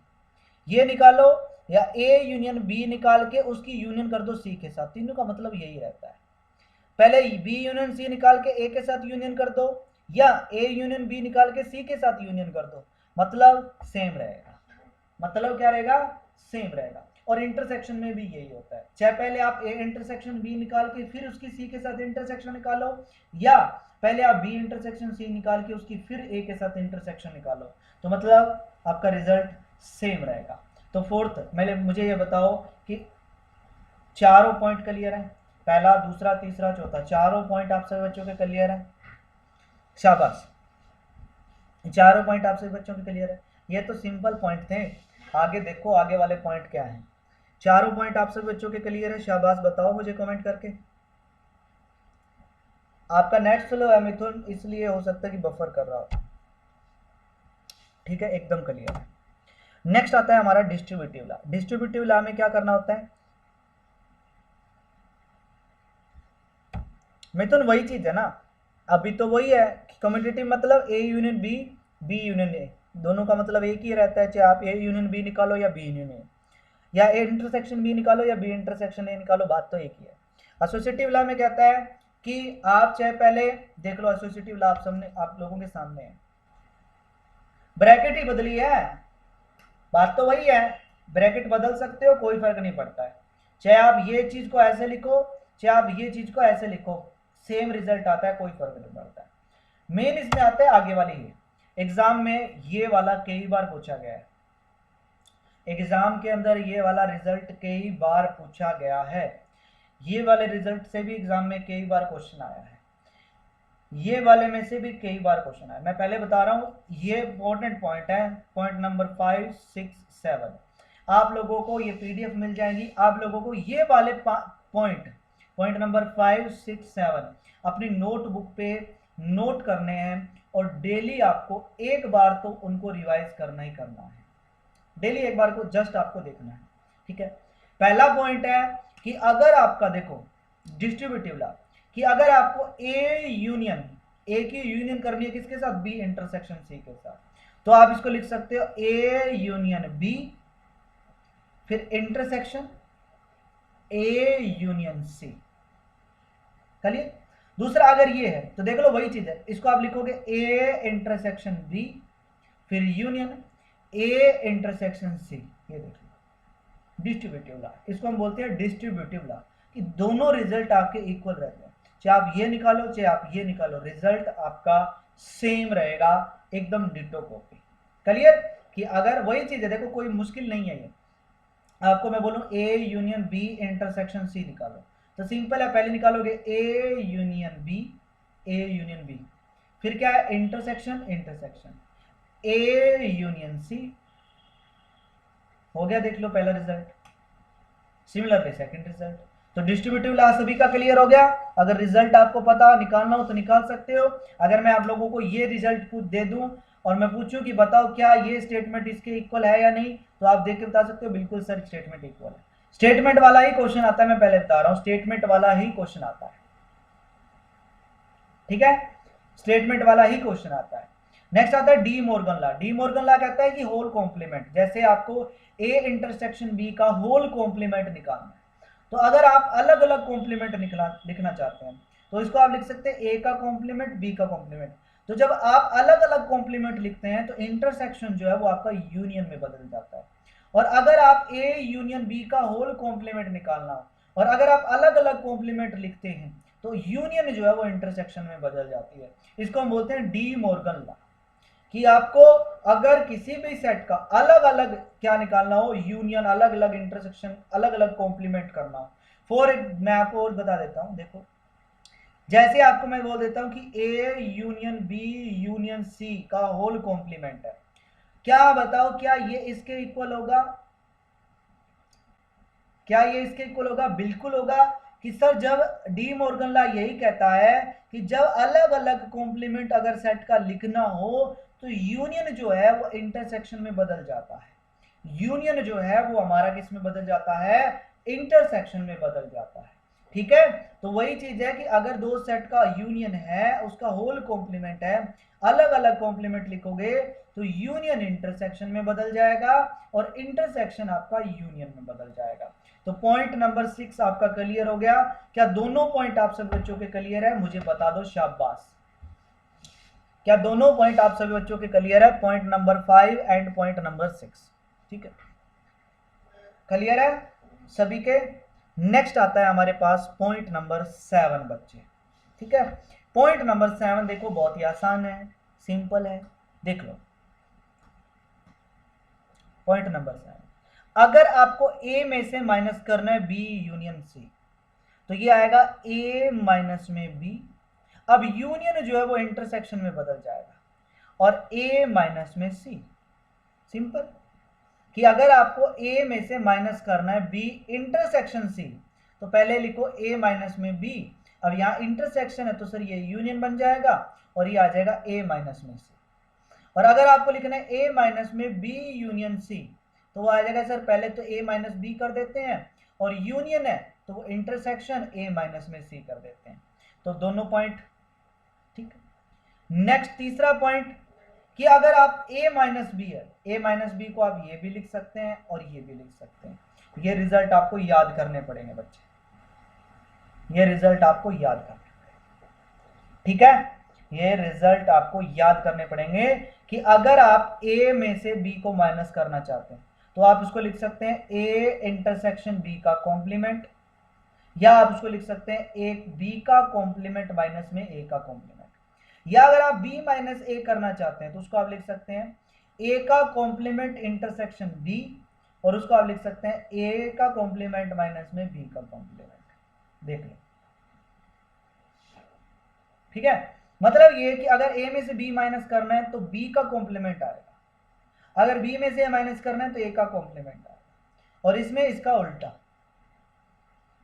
ये निकालो, या ए यूनियन बी निकाल के उसकी यूनियन कर दो सी के साथ। तीनों का मतलब यही रहता है। पहले बी यूनियन सी निकाल के ए के साथ यूनियन कर दो, या ए यूनियन बी निकाल के सी के साथ यूनियन कर दो, मतलब सेम रहेगा। मतलब क्या रहेगा? सेम रहेगा। और इंटरसेक्शन में भी यही होता है। चाहे पहले आप ए इंटरसेक्शन बी निकाल के फिर उसकी सी के साथ इंटरसेक्शन निकालो, या पहले आप बी इंटरसेक्शन सी निकाल के उसकी फिर ए के साथ इंटरसेक्शन निकालो, तो मतलब आपका रिजल्ट सेम रहेगा। तो फोर्थ मुझे ये बताओ कि चारों पॉइंट क्लियर है? पहला, दूसरा, तीसरा, चौथा, चारों पॉइंट आप सभी बच्चों के क्लियर है? शाबाश, चारों पॉइंट आप सभी बच्चों के क्लियर है। ये तो सिंपल पॉइंट थे, आगे देखो आगे वाले पॉइंट क्या हैं। चारों पॉइंट आप सभी बच्चों के क्लियर है? शाबाश, बताओ मुझे कमेंट करके। आपका नेट स्लो है मिथुन, इसलिए हो सकता है कि बफर कर रहा हो। ठीक है, एकदम क्लियर है। नेक्स्ट आता है हमारा डिस्ट्रीब्यूटिव लॉ। डिस्ट्रीब्यूटिव लॉ में क्या करना होता है मिथुन? वही चीज है ना, अभी तो वही है कि कम्यूटेटिव मतलब A union B, B union A, दोनों का मतलब एक ही रहता है, चाहे आप ए यूनियन बी निकालो या बी यूनियन ए, या ए इंटरसेक्शन बी निकालो या बी इंटरसेक्शन ए निकालो, बात तो एक ही है। एसोसिएटिव लॉ में कहता है कि आप चाहे पहले देख लो, एसोसिएटिव लॉ आप लोगों के सामने है, ब्रैकेट ही बदली है, बात तो वही है, ब्रैकेट बदल सकते हो, कोई फर्क नहीं पड़ता है, चाहे आप ये चीज को ऐसे लिखो चाहे आप ये चीज को ऐसे लिखो, सेम रिजल्ट आता है, कोई फर्क नहीं पड़ता है। मेन इसमें आता है आगे वाली ही, एग्जाम में ये वाला कई बार पूछा गया है, एग्जाम के अंदर ये वाला रिजल्ट कई बार पूछा गया है, ये वाले रिजल्ट से भी एग्जाम में कई बार क्वेश्चन आया है, ये वाले में से भी कई बार क्वेश्चन आया। मैं पहले बता रहा हूँ, ये इंपॉर्टेंट पॉइंट है, पॉइंट नंबर 5, 6, 7 आप लोगों को ये पीडीएफ मिल जाएगी, आप लोगों को ये वाले पॉइंट नंबर 5, 6, 7 अपनी नोटबुक पे नोट करने हैं, और डेली आपको एक बार तो उनको रिवाइज करना ही करना है, डेली एक बार को जस्ट आपको देखना है, ठीक है। पहला पॉइंट है कि अगर आपका देखो डिस्ट्रीब्यूटिव लॉ, कि अगर आपको ए यूनियन, ए की यूनियन करनी है किसके साथ, बी इंटरसेक्शन सी के साथ, तो आप इसको लिख सकते हो ए यूनियन बी, फिर इंटरसेक्शन ए यूनियन सी, चलिए। दूसरा अगर ये है तो देख लो वही चीज है, इसको आप लिखोगे ए इंटरसेक्शन बी, फिर यूनियन ए इंटरसेक्शन सी, ये देख लो डिस्ट्रीब्यूटिव लॉ, इसको हम बोलते हैं डिस्ट्रीब्यूटिव लॉ, कि दोनों रिजल्ट आपके इक्वल रहते हैं, चाहे आप ये निकालो चाहे आप ये निकालो, रिजल्ट आपका सेम रहेगा, एकदम डिटो कॉपी, क्लियर। कि अगर वही चीज है, देखो कोई मुश्किल नहीं है ये, आपको मैं बोलूं A union B intersection C निकालो, तो सिंपल है, पहले निकालोगे A union B, A union B, फिर क्या है intersection intersection A union C, हो गया, देख लो पहला रिजल्ट, सिमिलरली सेकंड रिजल्ट। तो डिस्ट्रीब्यूटिव लॉ सभी का क्लियर हो गया, अगर रिजल्ट आपको पता निकालना हो तो निकाल सकते हो। अगर मैं आप लोगों को ये रिजल्ट दे दूं और मैं पूछूं कि बताओ क्या ये स्टेटमेंट इसके इक्वल है या नहीं, तो आप देख के बता सकते हो बिल्कुल सर स्टेटमेंट इक्वल है, स्टेटमेंट वाला ही क्वेश्चन आता है, मैं पहले बता रहा हूं स्टेटमेंट वाला ही क्वेश्चन आता है, ठीक है, स्टेटमेंट वाला ही क्वेश्चन आता है। नेक्स्ट आता है De Morgan law. De Morgan law कहता है कि होल कॉम्प्लीमेंट, जैसे आपको ए इंटरसेक्शन बी का होल कॉम्प्लीमेंट निकालना है, तो अगर आप अलग अलग कॉम्प्लीमेंट लिखना चाहते हैं तो इसको आप लिख सकते हैं ए का कॉम्प्लीमेंट बी का कॉम्प्लीमेंट, तो जब आप अलग अलग कॉम्प्लीमेंट लिखते हैं तो इंटरसेक्शन जो है वो आपका यूनियन में बदल जाता है, और अगर आप ए यूनियन बी का होल कॉम्प्लीमेंट निकालना हो और अगर आप अलग अलग कॉम्प्लीमेंट लिखते हैं तो यूनियन जो है वो इंटरसेक्शन में बदल जाती है, इसको हम बोलते हैं डी मॉर्गन लॉ, कि आपको अगर किसी भी सेट का अलग अलग क्या निकालना हो, यूनियन, अलग अलग इंटरसेक्शन, अलग अलग कॉम्प्लीमेंट करना हो, मैं आपको और बता देता हूं, देखो जैसे आपको मैं बोल देता हूं कि A union B union C का होल कॉम्प्लीमेंट है, क्या बताओ क्या ये इसके इक्वल होगा, क्या ये इसके इक्वल होगा, बिल्कुल होगा। कि सर जब डी मॉर्गन लॉ यही कहता है कि जब अलग अलग कॉम्प्लीमेंट अगर सेट का लिखना हो तो यूनियन जो है वो इंटरसेक्शन में बदल जाता है, यूनियन जो है वो हमारा किस में बदल जाता है, इंटरसेक्शन में बदल जाता है, ठीक है। तो वही चीज है कि अगर दो सेट का यूनियन है, उसका होल कॉम्प्लीमेंट है, अलग अलग कॉम्प्लीमेंट लिखोगे तो यूनियन इंटरसेक्शन में बदल जाएगा और इंटरसेक्शन आपका यूनियन में बदल जाएगा। तो पॉइंट नंबर 6 आपका क्लियर हो गया, क्या दोनों पॉइंट आप सभी बच्चों के क्लियर है, मुझे बता दो शाबाश, क्या दोनों पॉइंट आप सभी बच्चों के क्लियर है, point number 5 and point number 6, ठीक है, क्लियर है सभी के। नेक्स्ट आता है हमारे पास पॉइंट नंबर 7 बच्चे, ठीक है। पॉइंट नंबर 7 देखो बहुत ही आसान है, सिंपल है, देख लो पॉइंट नंबर 7, अगर आपको ए में से माइनस करना है बी यूनियन सी, तो ये आएगा ए माइनस में बी, अब यूनियन जो है वो इंटरसेक्शन में बदल जाएगा और ए माइनस में सी, सिंपल। कि अगर आपको ए में से माइनस करना है बी इंटरसेक्शन सी, तो पहले लिखो ए माइनस में बी, अब यहाँ इंटरसेक्शन है तो सर ये यूनियन बन जाएगा और ये आ जाएगा ए माइनस में सी, और अगर आपको लिखना है ए माइनस में बी यूनियन सी, तो वो आ जाएगा सर पहले तो ए माइनस बी कर देते हैं, और यूनियन है तो वो इंटरसेक्शन ए माइनस में सी कर देते हैं, तो दोनों पॉइंट। ठीक है, नेक्स्ट तीसरा पॉइंट कि अगर आप ए माइनस बी है, ए माइनस बी को आप ये भी लिख सकते हैं और ये भी लिख सकते हैं। ये रिजल्ट आपको याद करने पड़ेंगे बच्चे, ये रिजल्ट आपको याद करने पड़ेंगे। ठीक है, ये रिजल्ट आपको याद करने पड़ेंगे कि अगर आप ए में से बी को माइनस करना चाहते हैं तो आप उसको लिख सकते हैं ए इंटरसेक्शन बी का कॉम्प्लीमेंट, या आप उसको लिख सकते हैं एक बी का कॉम्प्लीमेंट माइनस में ए का कॉम्प्लीमेंट, या अगर आप बी माइनस ए करना चाहते हैं तो उसको आप लिख सकते हैं ए का कॉम्प्लीमेंट इंटरसेक्शन बी, और उसको आप लिख सकते हैं ए का कॉम्प्लीमेंट माइनस में बी का कॉम्प्लीमेंट। देख लो, ठीक है, मतलब ये कि अगर ए में से बी माइनस करना है तो बी का कॉम्प्लीमेंट आएगा, अगर बी में से ए माइनस करना है तो ए का कॉम्प्लीमेंट आएगा, और इसमें इसका उल्टा।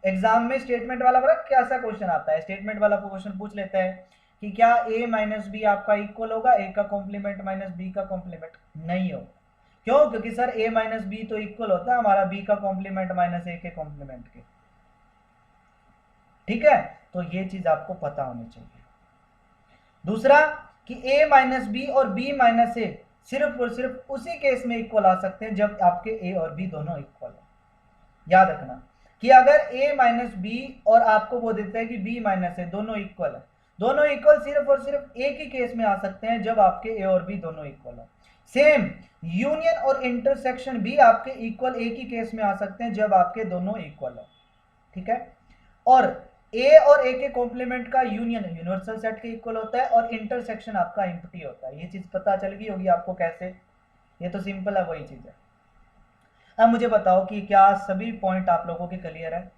एग्जाम में स्टेटमेंट वाला बड़ा कैसा क्वेश्चन आता है, स्टेटमेंट वाला क्वेश्चन पूछ लेता है कि क्या ए माइनस बी आपका इक्वल होगा ए का कॉम्प्लीमेंट माइनस बी का कॉम्प्लीमेंट? नहीं होगा। क्यों? क्योंकि सर ए माइनस बी तो इक्वल होता है हमारा बी का कॉम्प्लीमेंट माइनस ए के कॉम्प्लीमेंट के। ठीक है, तो ये चीज आपको पता होनी चाहिए। दूसरा कि a माइनस बी और b माइनस ए सिर्फ और सिर्फ उसी केस में इक्वल आ सकते हैं जब आपके a और b दोनों इक्वल हो। याद रखना कि अगर a माइनस बी और आपको वो देते हैं कि b माइनस ए दोनों इक्वल है, दोनों इक्वल सिर्फ और सिर्फ एक ही केस में आ सकते हैं जब आपके a और b दोनों इक्वल हो। सेम यूनियन और इंटरसेक्शन भी आपके इक्वल एक ही केस में आ सकते हैं जब आपके दोनों इक्वल हो। ठीक है, और ए और ए के कॉम्प्लीमेंट का यूनियन यूनिवर्सल सेट के इक्वल होता है और इंटरसेक्शन आपका एम्प्टी होता है। ये चीज पता चल गई होगी आपको कैसे, ये तो सिंपल है, वही चीज है। अब मुझे बताओ कि क्या सभी पॉइंट आप लोगों के क्लियर है?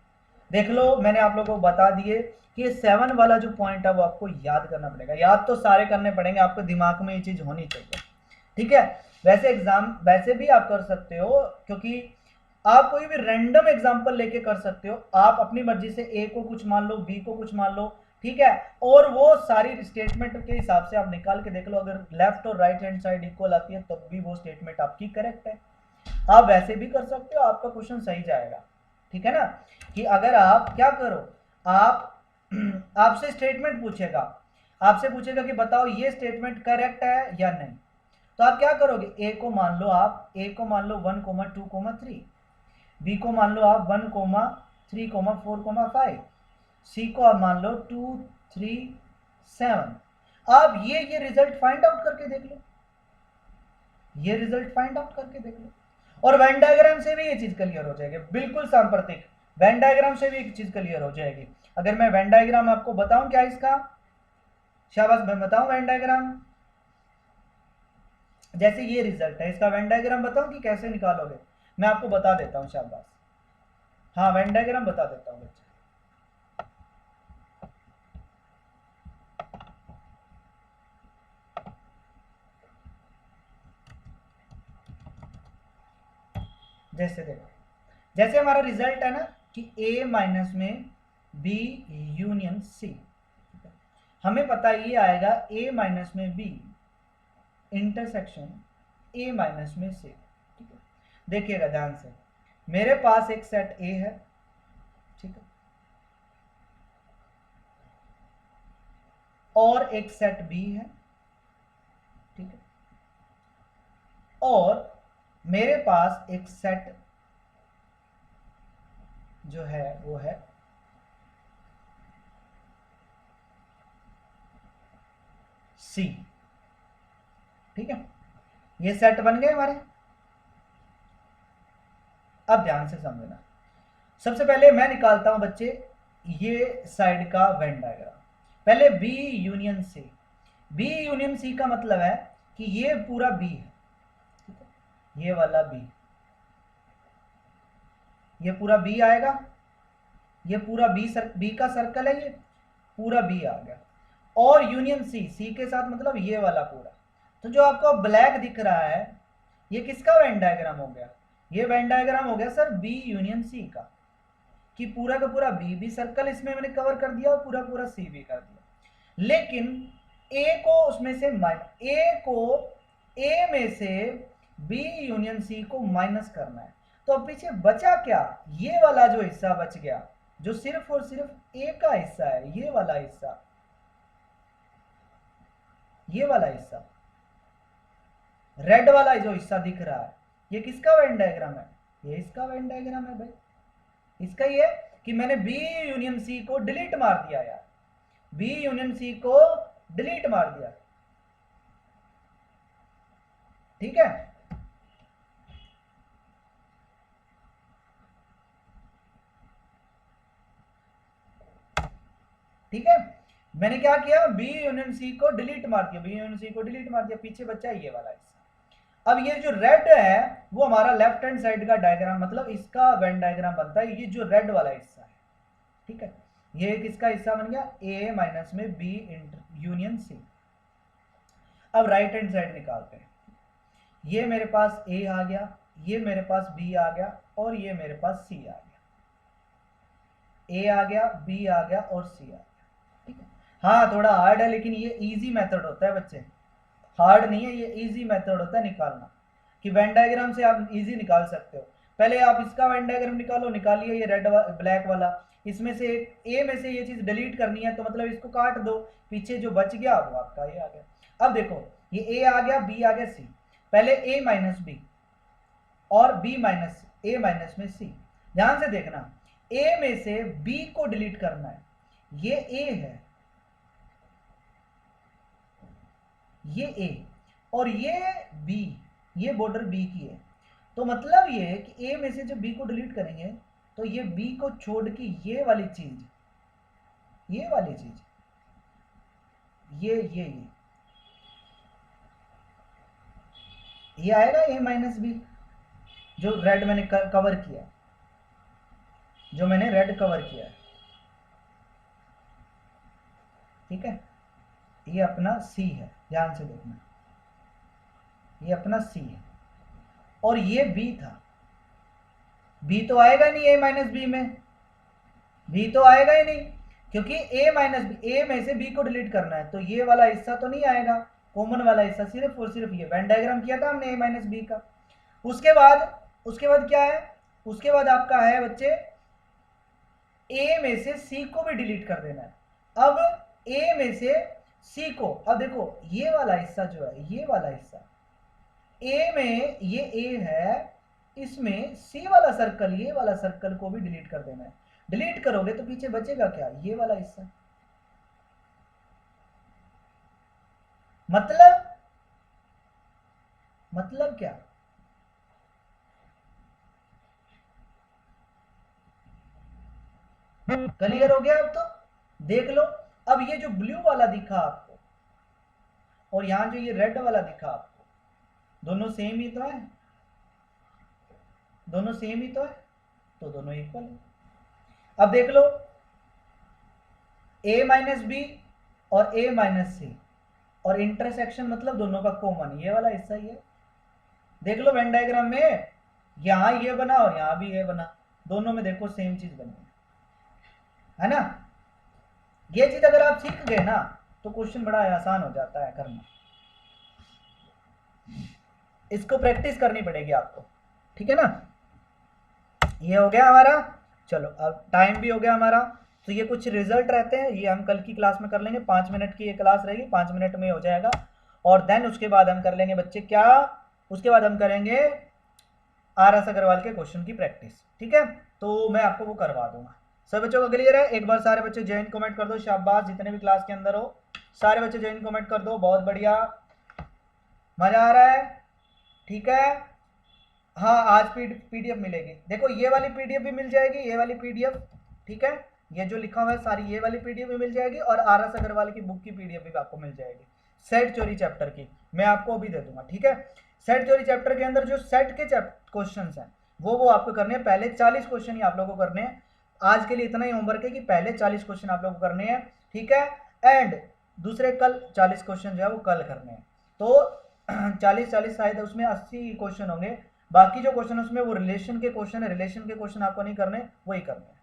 देख लो, मैंने आप लोगों को बता दिए कि 7 वाला जो पॉइंट है वो आपको याद करना पड़ेगा। याद तो सारे करने पड़ेंगे, आपको दिमाग में ये चीज होनी चाहिए। ठीक है, वैसे एग्जाम वैसे भी आप कर सकते हो, क्योंकि आप कोई भी रैंडम एग्जांपल लेके कर सकते हो। आप अपनी मर्जी से ए को कुछ मान लो, बी को कुछ मान लो, ठीक है, और वो सारी स्टेटमेंट के हिसाब से आप निकाल के देख लो, अगर लेफ्ट और राइट हैंड साइड इक्वल आती है तब भी वो स्टेटमेंट आपकी करेक्ट है। आप वैसे भी कर सकते हो, आपका क्वेश्चन सही जाएगा। ठीक है ना, कि अगर आप क्या करो, आप आपसे स्टेटमेंट पूछेगा, आपसे पूछेगा कि बताओ ये स्टेटमेंट करेक्ट है या नहीं, तो आप क्या करोगे, ए को मान लो, आप ए को मान लो 1,2,3, बी को मान लो आप 1,3,4,5, सी को आप मान लो 2, 3, 7। आप ये रिजल्ट फाइंड आउट करके देख लो, ये रिजल्ट फाइंड आउट करके देख लो, और वेन डायग्राम से भी ये चीज क्लियर हो जाएगी, बिल्कुल सांप्रतिक वेन डायग्राम से भी एक चीज क्लियर हो जाएगी। अगर मैं वेन डायग्राम आपको बताऊं क्या इसका, शाबाश, मैं बताऊं वेन डायग्राम, जैसे ये रिजल्ट है, इसका वेन डायग्राम बताऊं कि कैसे निकालोगे? मैं आपको बता देता हूं, शाबाश, हाँ वेन डायग्राम बता देता हूं बच्चे। जैसे देखो, जैसे हमारा रिजल्ट है ना कि a माइनस में b यूनियन c, हमें पता ये आएगा a माइनस में b इंटरसेक्शन a माइनस में c। ठीक है, देखिएगा ध्यान से, मेरे पास एक सेट a है, ठीक है, और एक सेट b है, ठीक है, और मेरे पास एक सेट जो है वो है C। ठीक है, ये सेट बन गए हमारे। अब ध्यान से समझना, सबसे पहले मैं निकालता हूं बच्चे ये साइड का वेन डायग्राम। पहले B union C, B union C का मतलब है कि ये पूरा B है, ठीक है, ये वाला B, ये पूरा B आएगा, ये पूरा B का सर्कल है, ये पूरा B आ गया, और यूनियन C के साथ मतलब ये वाला पूरा। तो जो आपको ब्लैक दिख रहा है ये किसका वेन डायग्राम हो गया? ये वेन डायग्राम हो गया सर B यूनियन C का, कि पूरा का पूरा B सर्कल इसमें मैंने कवर कर दिया और पूरा पूरा C भी कर दिया। लेकिन A को उसमें से A को ए में से बी यूनियन सी को माइनस करना है। तो अब पीछे बचा क्या, ये वाला जो हिस्सा बच गया जो सिर्फ और सिर्फ ए का हिस्सा है, ये वाला हिस्सा, ये वाला हिस्सा रेड वाला जो हिस्सा दिख रहा है, ये किसका वेन डायग्राम है, ये इसका वेन डायग्राम है भाई। इसका ये कि मैंने बी यूनियन सी को डिलीट मार दिया यार, बी यूनियन सी को डिलीट मार दिया, ठीक है। ठीक है, मैंने क्या किया, बी यूनियन सी को डिलीट मार दिया, बी यूनियन सी को डिलीट मार दिया, पीछे बचा ये वाला हिस्सा। अब ये जो रेड है वो हमारा लेफ्ट हैंड साइड का डायग्राम, मतलब इसका वेन डायग्राम बनता है, ये जो रेड वाला हिस्सा है, ठीक है। ये किसका हिस्सा बन गया, ए माइनस में बी यूनियन सी। अब राइट हैंड साइड निकालते हैं, ये मेरे पास ए आ गया, ये मेरे पास बी आ गया, और ये मेरे पास सी आ गया, ए आ गया, बी आ गया और सी आ गया, ठीक है। हाँ थोड़ा हार्ड है, लेकिन ये इजी मेथड होता है बच्चे, हार्ड नहीं है, ये इजी मेथड होता है निकालना, कि वेन डायग्राम से आप इजी निकाल सकते हो। पहले आप इसका वेन डायग्राम निकालो, निकालिए ये रेड ब्लैक वाला, इसमें से ए में से ये चीज डिलीट करनी है, तो मतलब इसको काट दो, पीछे जो बच गया वो आपका ये आ गया। अब देखो ये ए आ गया, बी आ गया, सी, पहले ए माइनस बी और बी माइनस ए माइनस में सी। ध्यान से देखना, ए में से बी को डिलीट करना है, ये ए है, ये ए और ये बी, ये बॉर्डर बी की है, तो मतलब ये कि ए में से जब बी को डिलीट करेंगे तो ये बी को छोड़ के ये वाली चीज, ये वाली चीज, ये आएगा ए माइनस बी, जो रेड मैंने कवर किया, जो मैंने रेड कवर किया है, ठीक है। ये अपना सी है, ध्यान से देखना, ये अपना सी है, और ये बी था, बी तो आएगा नहीं ए माइनस बी में, बी तो आएगा ही नहीं, क्योंकि ए माइनस बी, ए में से बी को डिलीट करना है, तो ये वाला हिस्सा तो नहीं आएगा, कॉमन वाला हिस्सा सिर्फ और सिर्फ ये वेन डायग्राम किया था हमने ए माइनस बी का। उसके बाद क्या है, उसके बाद आपका है बच्चे ए में से सी को भी डिलीट कर देना है। अब ए में से सी को, अब देखो ये वाला हिस्सा जो है, ये वाला हिस्सा ए में, ये ए है, इसमें सी वाला सर्कल, ये वाला सर्कल को भी डिलीट कर देना है। डिलीट करोगे तो पीछे बचेगा क्या, ये वाला हिस्सा, मतलब क्या, क्लियर हो गया। अब तो देख लो, अब ये जो ब्लू वाला दिखा आपको और यहां जो ये रेड वाला दिखा आपको, दोनों सेम ही तो है, दोनों सेम ही तो है, तो दोनों इक्वल है। अब देख लो a माइनस बी और a माइनस सी, और इंटरसेक्शन मतलब दोनों का कॉमन, ये वाला हिस्सा ही है। देख लो वेन डायग्राम में, यहां ये बना और यहां भी ये बना, दोनों में देखो सेम चीज बनी है ना। ये चीज अगर आप सीख गए ना तो क्वेश्चन बड़ा आसान हो जाता है करना, इसको प्रैक्टिस करनी पड़ेगी आपको, ठीक है ना। ये हो गया हमारा, चलो अब टाइम भी हो गया हमारा, तो ये कुछ रिजल्ट रहते हैं, ये हम कल की क्लास में कर लेंगे, 5 मिनट की ये क्लास रहेगी, 5 मिनट में हो जाएगा। और देन उसके बाद हम कर लेंगे बच्चे क्या, उसके बाद हम करेंगे RS अग्रवाल के क्वेश्चन की प्रैक्टिस, ठीक है। तो मैं आपको वो करवा दूंगा। सब बच्चों का क्लियर है, एक बार सारे बच्चे जॉइन कमेंट कर दो, शाबाश, जितने भी क्लास के अंदर हो सारे बच्चे जॉइन कमेंट कर दो, बहुत बढ़िया, मजा आ रहा है, ठीक है। हाँ आज PDF मिलेगी, देखो ये वाली PDF भी मिल जाएगी, ये वाली PDF, ठीक है, ये जो लिखा हुआ है सारी ये वाली PDF भी मिल जाएगी, और RS अग्रवाल की बुक की PDF भी आपको मिल जाएगी, सेट थ्योरी चैप्टर की, मैं आपको अभी दे दूंगा, ठीक है। सेट थ्योरी चैप्टर के अंदर जो सेट के क्वेश्चंस हैं वो आपको करने हैं, पहले 40 क्वेश्चन ही आप लोगों को करने हैं। आज के लिए इतना ही होमवर्क है कि पहले 40 क्वेश्चन आप लोगों को करने हैं, ठीक है, एंड दूसरे कल 40 क्वेश्चन जो है वो कल करने हैं, तो 40 शायद उसमें 80 क्वेश्चन होंगे, बाकी जो क्वेश्चन उसमें वो रिलेशन के क्वेश्चन है, रिलेशन के क्वेश्चन आपको नहीं करने, वही करने हैं।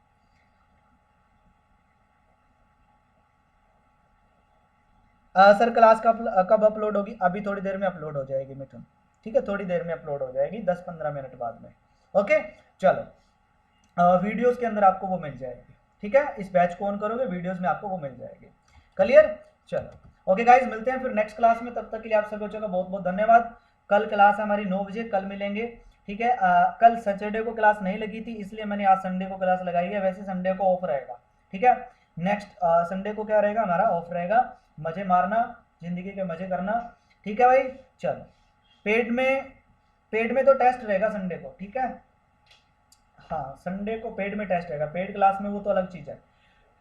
सर क्लास कब अपलोड होगी? अभी थोड़ी देर में अपलोड हो जाएगी मिथुन, ठीक है, थोड़ी देर में अपलोड हो जाएगी, 10-15 मिनट बाद में। ओके चलो, वीडियोस के अंदर आपको वो मिल जाएगी, ठीक है, इस बैच को ऑन करोगे वीडियोस में आपको वो मिल जाएगी। क्लियर? चलो ओके गाइज, मिलते हैं फिर नेक्स्ट क्लास में, तब तक के लिए आप सभी बच्चों का बहुत बहुत धन्यवाद। कल क्लास है हमारी 9 बजे, कल मिलेंगे, ठीक है। कल सैटरडे को क्लास नहीं लगी थी इसलिए मैंने आज संडे को क्लास लगाई है, वैसे संडे को ऑफ रहेगा, ठीक है। नेक्स्ट संडे को क्या रहेगा हमारा? ऑफ रहेगा। मजे मारना, जिंदगी के मजे करना, ठीक है भाई। चलो, पेड में तो टेस्ट रहेगा संडे को, ठीक है। हाँ, संडे को पेड में टेस्ट रहेगा, पेड क्लास में वो तो अलग चीज़ है।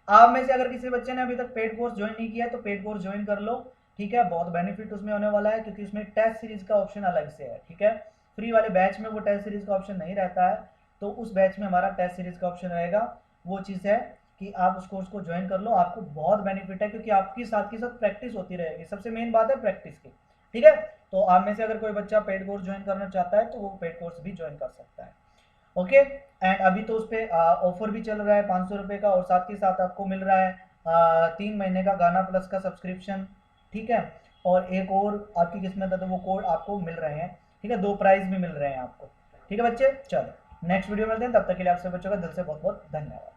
आप में से अगर किसी बच्चे ने अभी तक पेड कोर्स ज्वाइन नहीं किया है तो पेड कोर्स ज्वाइन कर लो, ठीक है। बहुत बेनिफिट उसमें होने वाला है क्योंकि उसमें टेस्ट सीरीज का ऑप्शन अलग से है, ठीक है। फ्री वाले बैच में वो टेस्ट सीरीज का ऑप्शन नहीं रहता है, तो उस बैच में हमारा टेस्ट सीरीज का ऑप्शन रहेगा। वो चीज़ है कि आप उस कोर्स को ज्वाइन कर लो, आपको बहुत बेनिफिट है क्योंकि आपकी साथ के साथ प्रैक्टिस होती रहेगी, सबसे मेन बात है प्रैक्टिस की, ठीक है। तो आप में से अगर कोई बच्चा पेड कोर्स ज्वाइन करना चाहता है तो वो पेड कोर्स भी ज्वाइन कर सकता है। ओके, एंड अभी तो उस पर ऑफर भी चल रहा है 500 रुपये का, और साथ ही साथ आपको मिल रहा है 3 महीने का गाना प्लस का सब्सक्रिप्शन, ठीक है। और एक और आपकी किस्मत है तो वो कोड आपको मिल रहे हैं, ठीक है, 2 प्राइज भी मिल रहे हैं आपको, ठीक है बच्चे। चलो नेक्स्ट वीडियो मिलते हैं, तब तक के लिए आप सब बच्चों का दिल से बहुत बहुत धन्यवाद।